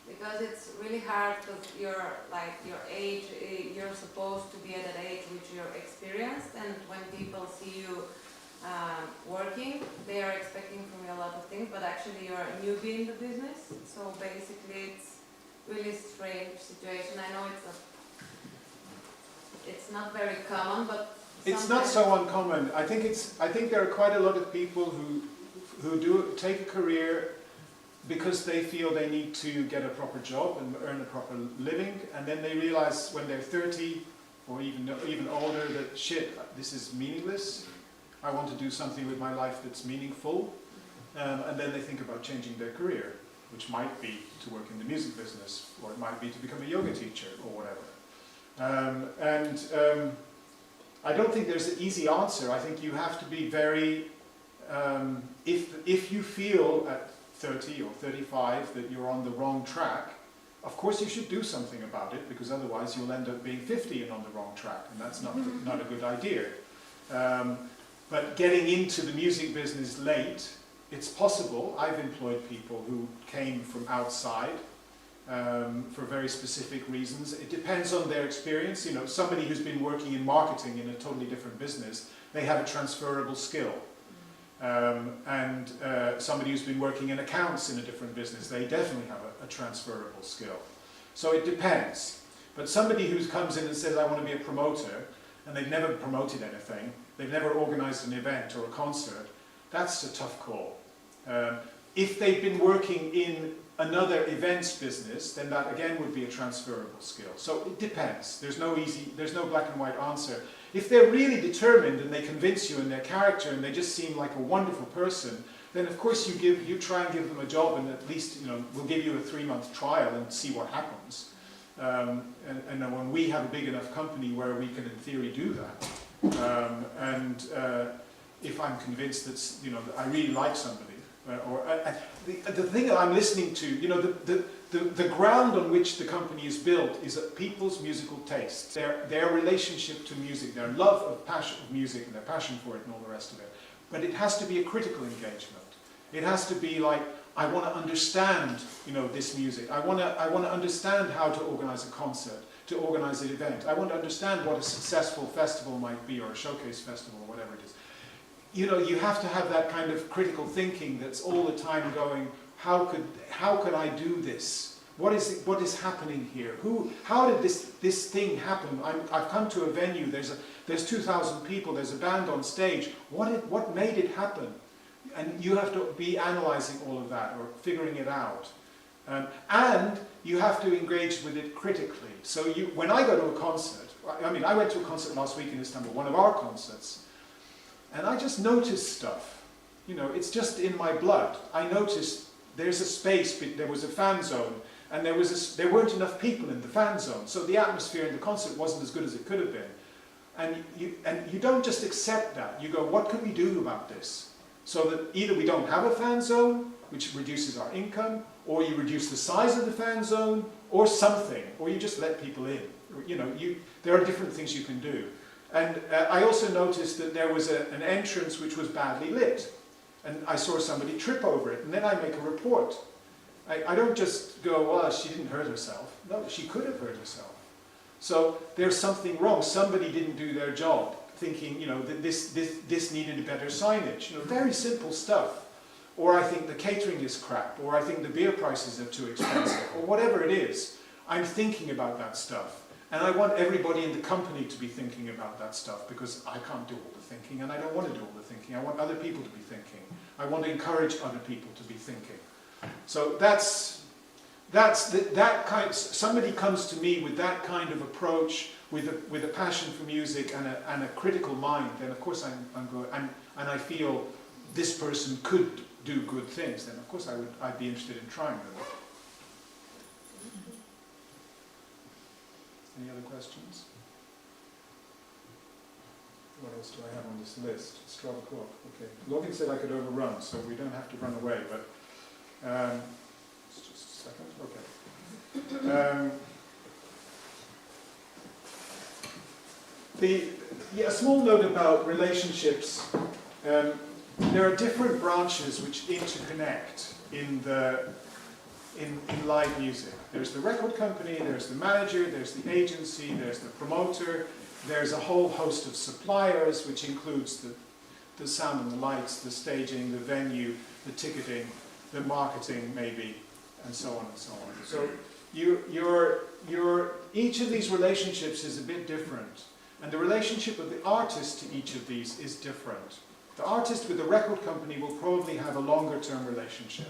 B: Because it's really hard, because you're like your age, you're supposed to be at that age which you're experienced, and when people see you working, they are expecting from you a lot of things, but actually you're a newbie in the business. So basically it's really strange situation. I know it's not very common, but
A: it's not so uncommon. I think there are quite a lot of people who do take a career because they feel they need to get a proper job and earn a proper living, and then they realize when they're 30 or even older that shit, this is meaningless. I want to do something with my life that's meaningful, and then they think about changing their career, which might be to work in the music business, or it might be to become a yoga teacher or whatever. I don't think there's an easy answer. I think you have to be very, if you feel at 30 or 35 that you're on the wrong track, of course you should do something about it, because otherwise you'll end up being 50 and on the wrong track, and that's not a good idea. But getting into the music business late, it's possible. I've employed people who came from outside for very specific reasons. It depends on their experience. You know, somebody who's been working in marketing in a totally different business, they have a transferable skill. Somebody who's been working in accounts in a different business, they definitely have a transferable skill. So it depends. But somebody who comes in and says, I want to be a promoter, and they've never promoted anything, they've never organized an event or a concert, that's a tough call. If they've been working in another events business, then that again would be a transferable skill. So it depends. There's no black and white answer. If they're really determined and they convince you in their character and they just seem like a wonderful person, then of course you try and give them a job, and at least, you know, we'll give you a 3-month trial and see what happens. And when we have a big enough company where we can in theory do that, if I'm convinced that, you know, that I really like somebody, The thing that I'm listening to, you know, the ground on which the company is built is people's musical tastes, their relationship to music, their love of passion of music and their passion for it and all the rest of it. But it has to be a critical engagement. It has to be like, I want to understand, you know, this music. I want to understand how to organize a concert, to organize an event. I want to understand what a successful festival might be, or a showcase festival, or whatever it is. You know, you have to have that kind of critical thinking that's all the time going, how could I do this? What is happening here? How did this thing happen? I've come to a venue, there's 2,000 people, there's a band on stage. What made it happen? And you have to be analyzing all of that, or figuring it out. And you have to engage with it critically. So when I go to a concert, I mean, I went to a concert last week in Istanbul, one of our concerts, and I just noticed stuff. You know, it's just in my blood. I noticed there's a space, there was a fan zone, and there weren't enough people in the fan zone, so the atmosphere in the concert wasn't as good as it could have been. And you don't just accept that. You go, what can we do about this? So that either we don't have a fan zone, which reduces our income, or you reduce the size of the fan zone, or something, or you just let people in. You know, there are different things you can do. And I also noticed that there was an entrance which was badly lit. And I saw somebody trip over it, and then I make a report. I don't just go, well, she didn't hurt herself. No, she could have hurt herself. So there's something wrong. Somebody didn't do their job, thinking, you know, that this needed a better signage. You know, very simple stuff. Or I think the catering is crap, or I think the beer prices are too expensive, or whatever it is. I'm thinking about that stuff. And I want everybody in the company to be thinking about that stuff, because I can't do all the thinking, and I don't want to do all the thinking. I want other people to be thinking. I want to encourage other people to be thinking. So that kind. Somebody comes to me with that kind of approach, with a passion for music and a critical mind, then of course I'm good, and I feel this person could do good things. Then of course I'd be interested in trying them. Any other questions? What else do I have on this list? It's 12 o'clock. Okay. Logan said I could overrun, so we don't have to run away, but just a second. Okay. A small note about relationships. There are different branches which interconnect in live music. There's the record company, there's the manager, there's the agency, there's the promoter, there's a whole host of suppliers, which includes the sound and the lights, the staging, the venue, the ticketing, the marketing maybe, and so on and so on. So each of these relationships is a bit different. And the relationship of the artist to each of these is different. The artist with the record company will probably have a longer-term relationship.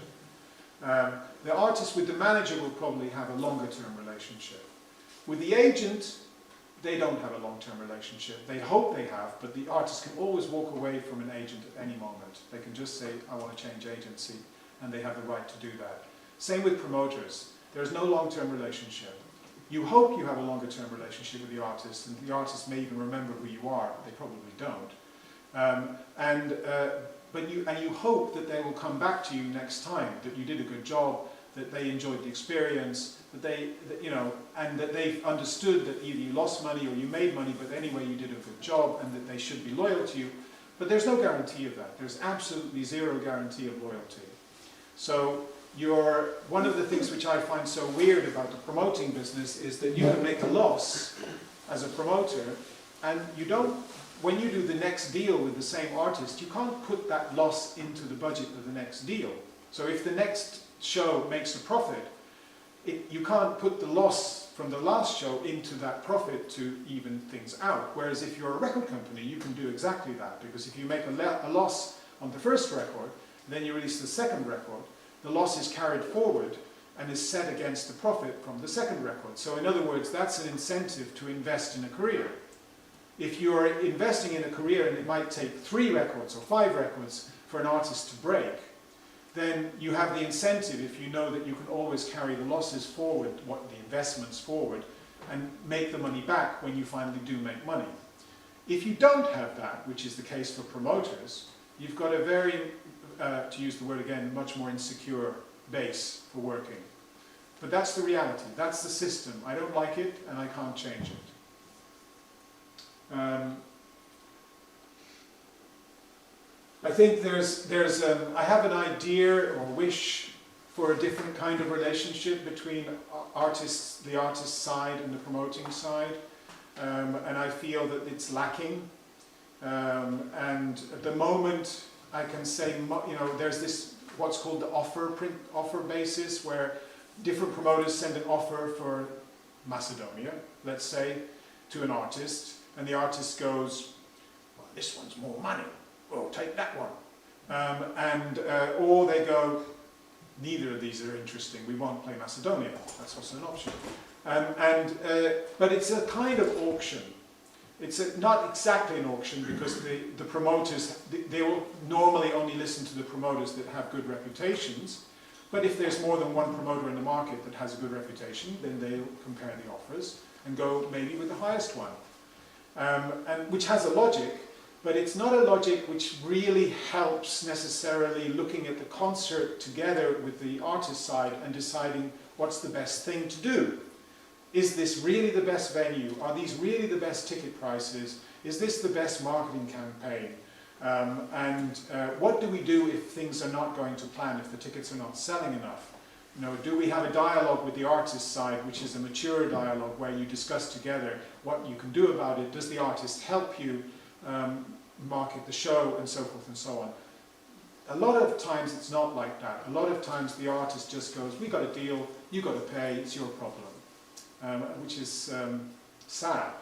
A: The artist with the manager will probably have a longer-term relationship. With the agent, they don't have a long-term relationship. They hope they have, but the artist can always walk away from an agent at any moment. They can just say, I want to change agency, and they have the right to do that. Same with promoters. There's no long-term relationship. You hope you have a longer-term relationship with the artist, and the artist may even remember who you are, but they probably don't. But you hope that they will come back to you next time, that you did a good job, that they enjoyed the experience, and that they've understood that either you lost money or you made money, but anyway you did a good job, and that they should be loyal to you. But there's no guarantee of that. There's absolutely zero guarantee of loyalty. So one of the things which I find so weird about the promoting business is that you can make a loss as a promoter, and when you do the next deal with the same artist, you can't put that loss into the budget of the next deal. So if the next show makes a profit, you can't put the loss from the last show into that profit to even things out. Whereas if you're a record company, you can do exactly that, because if you make a loss on the first record, then you release the second record, the loss is carried forward and is set against the profit from the second record. So in other words, that's an incentive to invest in a career. If you're investing in a career and it might take 3 records or 5 records for an artist to break, then you have the incentive, if you know that you can always carry the losses forward, the investments forward, and make the money back when you finally do make money. If you don't have that, which is the case for promoters, you've got a very, to use the word again, much more insecure base for working. But that's the reality, that's the system. I don't like it and I can't change it. I think I have an idea or wish for a different kind of relationship between artists, the artist side and the promoting side, and I feel that it's lacking. And at the moment, I can say, there's this what's called the offer basis, where different promoters send an offer for Macedonia, let's say, to an artist, and the artist goes, well, this one's more money. Well, take that one. Or they go, neither of these are interesting, we won't play Macedonia. That's also an option. But it's a kind of auction. It's not exactly an auction because the promoters, they will normally only listen to the promoters that have good reputations. But if there's more than one promoter in the market that has a good reputation, then they'll compare the offers and go maybe with the highest one. And which has a logic, but it's not a logic which really helps necessarily looking at the concert together with the artist side and deciding what's the best thing to do. Is this really the best venue? Are these really the best ticket prices? Is this the best marketing campaign? What do we do if things are not going to plan, if the tickets are not selling enough? Do we have a dialogue with the artist side, which is a mature dialogue where you discuss together what you can do about it? Does the artist help you market the show, and so forth and so on? A lot of times it's not like that. A lot of times the artist just goes, we got a deal, you got to pay, it's your problem, which is sad.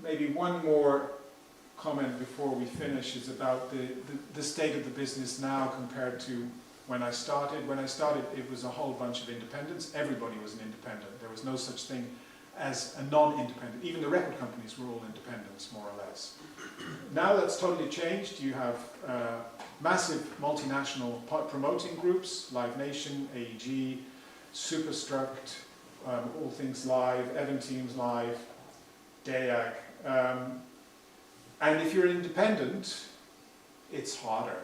A: Maybe one more comment before we finish is about the state of the business now compared to when I started. When I started, it was a whole bunch of independents. Everybody was an independent. There was no such thing as a non-independent. Even the record companies were all independents, more or less. Now that's totally changed. You have massive multinational promoting groups, Live Nation, AEG, Superstruct, All Things Live, Eventeams Live, DEAG. And if you're an independent, it's harder.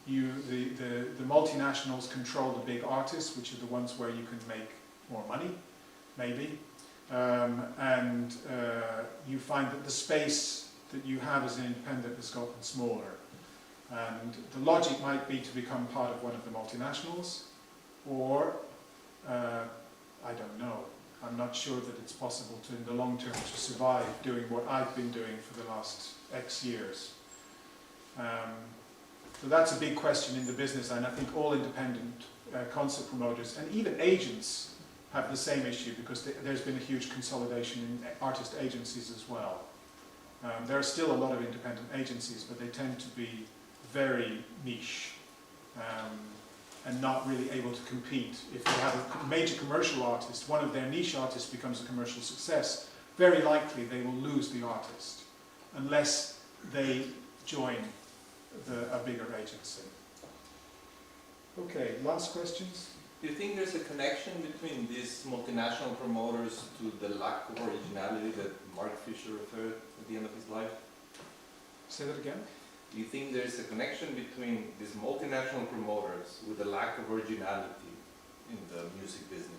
A: The multinationals control the big artists, which are the ones where you can make more money, maybe. You find that the space that you have as an independent has gotten smaller. And the logic might be to become part of one of the multinationals, or, I don't know. I'm not sure that it's possible to, in the long term, to survive doing what I've been doing for the last X years. So that's a big question in the business, and I think all independent concert promoters and even agents have the same issue, because there's been a huge consolidation in artist agencies as well. There are still a lot of independent agencies, but they tend to be very niche and not really able to compete. If they have a major commercial artist, one of their niche artists becomes a commercial success, very likely they will lose the artist unless they join a bigger agency. Okay, last questions?
E: Do you think there's a connection between these multinational promoters to the lack of originality that Mark Fisher referred at the end of his life?
A: Say that again?
E: Do you think there's a connection between these multinational promoters with the lack of originality in the music business?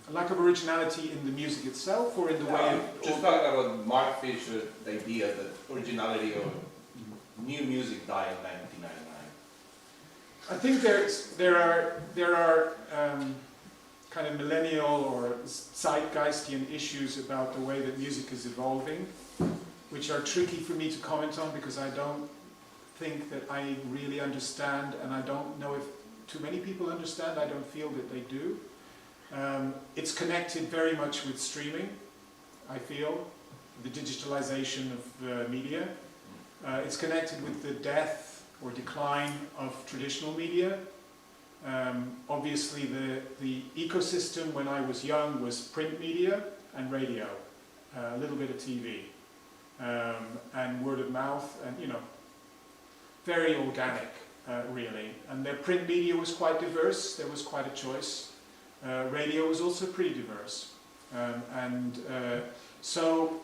A: A lack of originality in the music itself, or in the way of...
E: Just talking about Mark Fisher, the idea that originality of new music died in 1999.
A: I think there are kind of millennial or zeitgeistian issues about the way that music is evolving, which are tricky for me to comment on because I don't think that I really understand, and I don't know if too many people understand. I don't feel that they do. It's connected very much with streaming, I feel, the digitalization of media. It's connected with the death or decline of traditional media. Obviously the ecosystem when I was young was print media and radio, a little bit of TV, and word of mouth, and very organic really. And the print media was quite diverse, there was quite a choice. Radio was also pretty diverse. So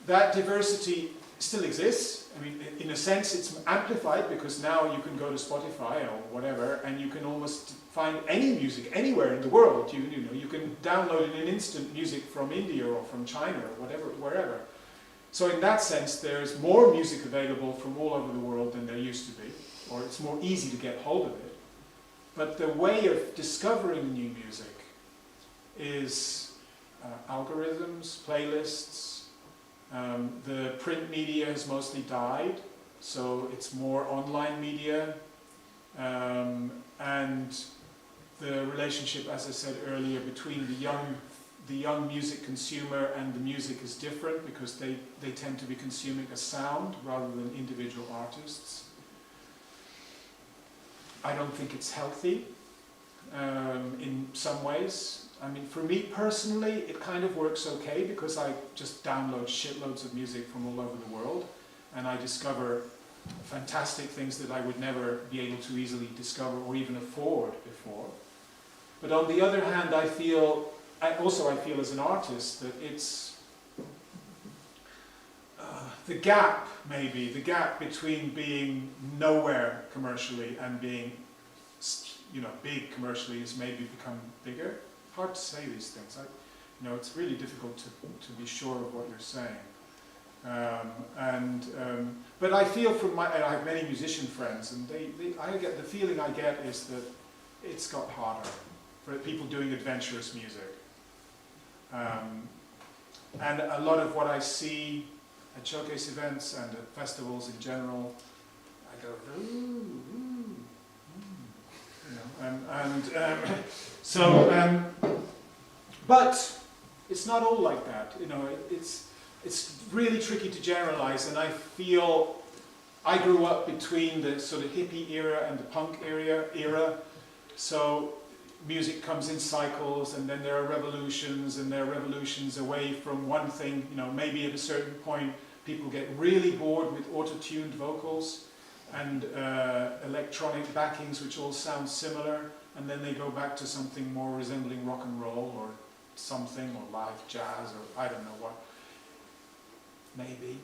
A: that diversity still exists. I mean, in a sense, it's amplified because now you can go to Spotify or whatever, and you can almost find any music anywhere in the world. You know, you can download in an instant music from India or from China or whatever, wherever. So in that sense, there's more music available from all over the world than there used to be, or it's more easy to get hold of it. But the way of discovering new music is algorithms, playlists. The print media has mostly died, so it's more online media. And the relationship, as I said earlier, between the young music consumer and the music is different because they tend to be consuming a sound rather than individual artists. I don't think it's healthy in some ways. I mean, for me personally, it kind of works okay because I just download shitloads of music from all over the world and I discover fantastic things that I would never be able to easily discover or even afford before. But on the other hand, I feel as an artist that it's the gap between being nowhere commercially and being, big commercially has maybe become bigger. Hard to say these things. It's really difficult to be sure of what you're saying. But I feel I have many musician friends, and I get the feeling I get is that it's got harder for people doing adventurous music. And a lot of what I see at showcase events and at festivals in general, I go, but it's not all like that. It's really tricky to generalize, and I feel I grew up between the sort of hippie era and the punk era. So music comes in cycles, and then there are revolutions, and there are revolutions away from one thing. Maybe at a certain point, people get really bored with auto-tuned vocals and electronic backings, which all sound similar, and then they go back to something more resembling rock and roll or something, or live jazz, or I don't know what. Maybe.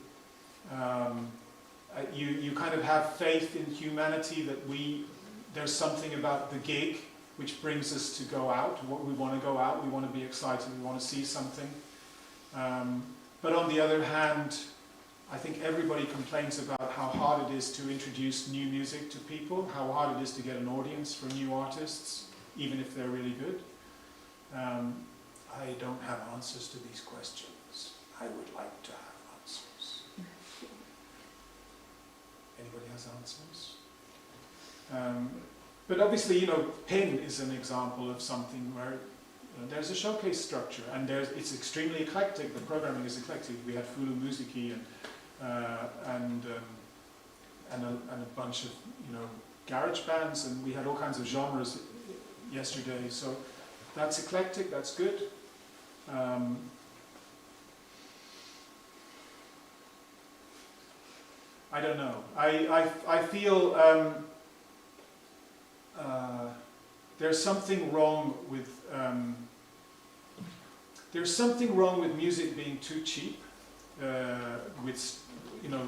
A: You kind of have faith in humanity that there's something about the gig which brings us to go out. We want to go out, we want to be excited, we want to see something. But on the other hand, I think everybody complains about how hard it is to introduce new music to people, how hard it is to get an audience for new artists, even if they're really good. I don't have answers to these questions. I would like to have answers. Anybody has answers? But obviously, PIN is an example of something where there's a showcase structure, and it's extremely eclectic. The programming is eclectic. We had Fulu Musiki and a bunch of garage bands, and we had all kinds of genres yesterday. So that's eclectic. That's good. I don't know. I feel there's something wrong with music being too cheap. With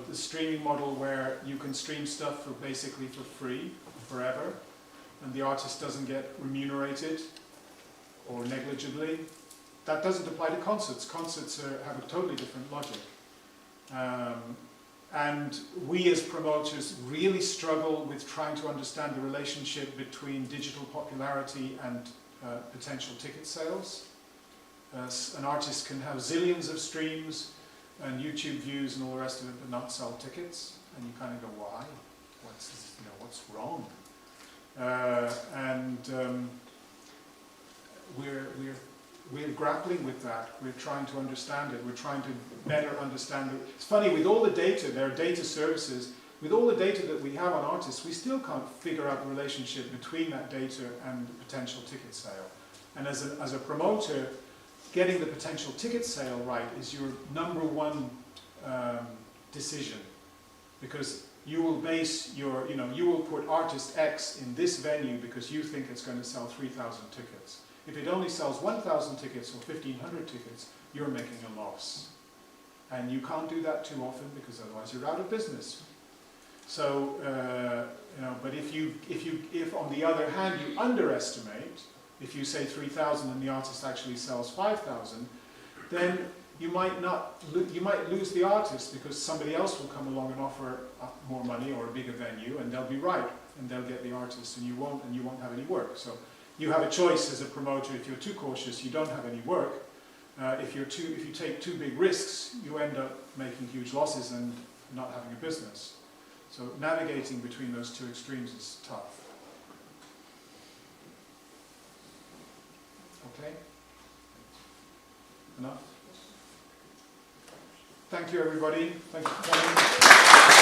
A: the streaming model where you can stream stuff basically for free forever, and the artist doesn't get remunerated or negligibly. That doesn't apply to concerts. Concerts have a totally different logic. And we as promoters really struggle with trying to understand the relationship between digital popularity and potential ticket sales. An artist can have zillions of streams and YouTube views and all the rest of it, but not sell tickets. And you kind of go, why? What's wrong? We're grappling with that. We're trying to understand it. We're trying to better understand it. It's funny, with all the data, there are data services, with all the data that we have on artists, we still can't figure out the relationship between that data and the potential ticket sale. And as a promoter, getting the potential ticket sale right is your number one decision. Because you will base you will put artist X in this venue because you think it's going to sell 3,000 tickets. If it only sells 1,000 tickets or 1,500 tickets, you're making a loss. And you can't do that too often because otherwise you're out of business. So, but if on the other hand you underestimate, if you say 3,000 and the artist actually sells 5,000, then you might lose the artist because somebody else will come along and offer more money or a bigger venue, and they'll be right, and they'll get the artist, and you won't have any work. So you have a choice as a promoter. If you're too cautious, you don't have any work. If you take too big risks, you end up making huge losses and not having a business. So navigating between those two extremes is tough. Okay? Enough? Thank you, everybody. Thank you for coming.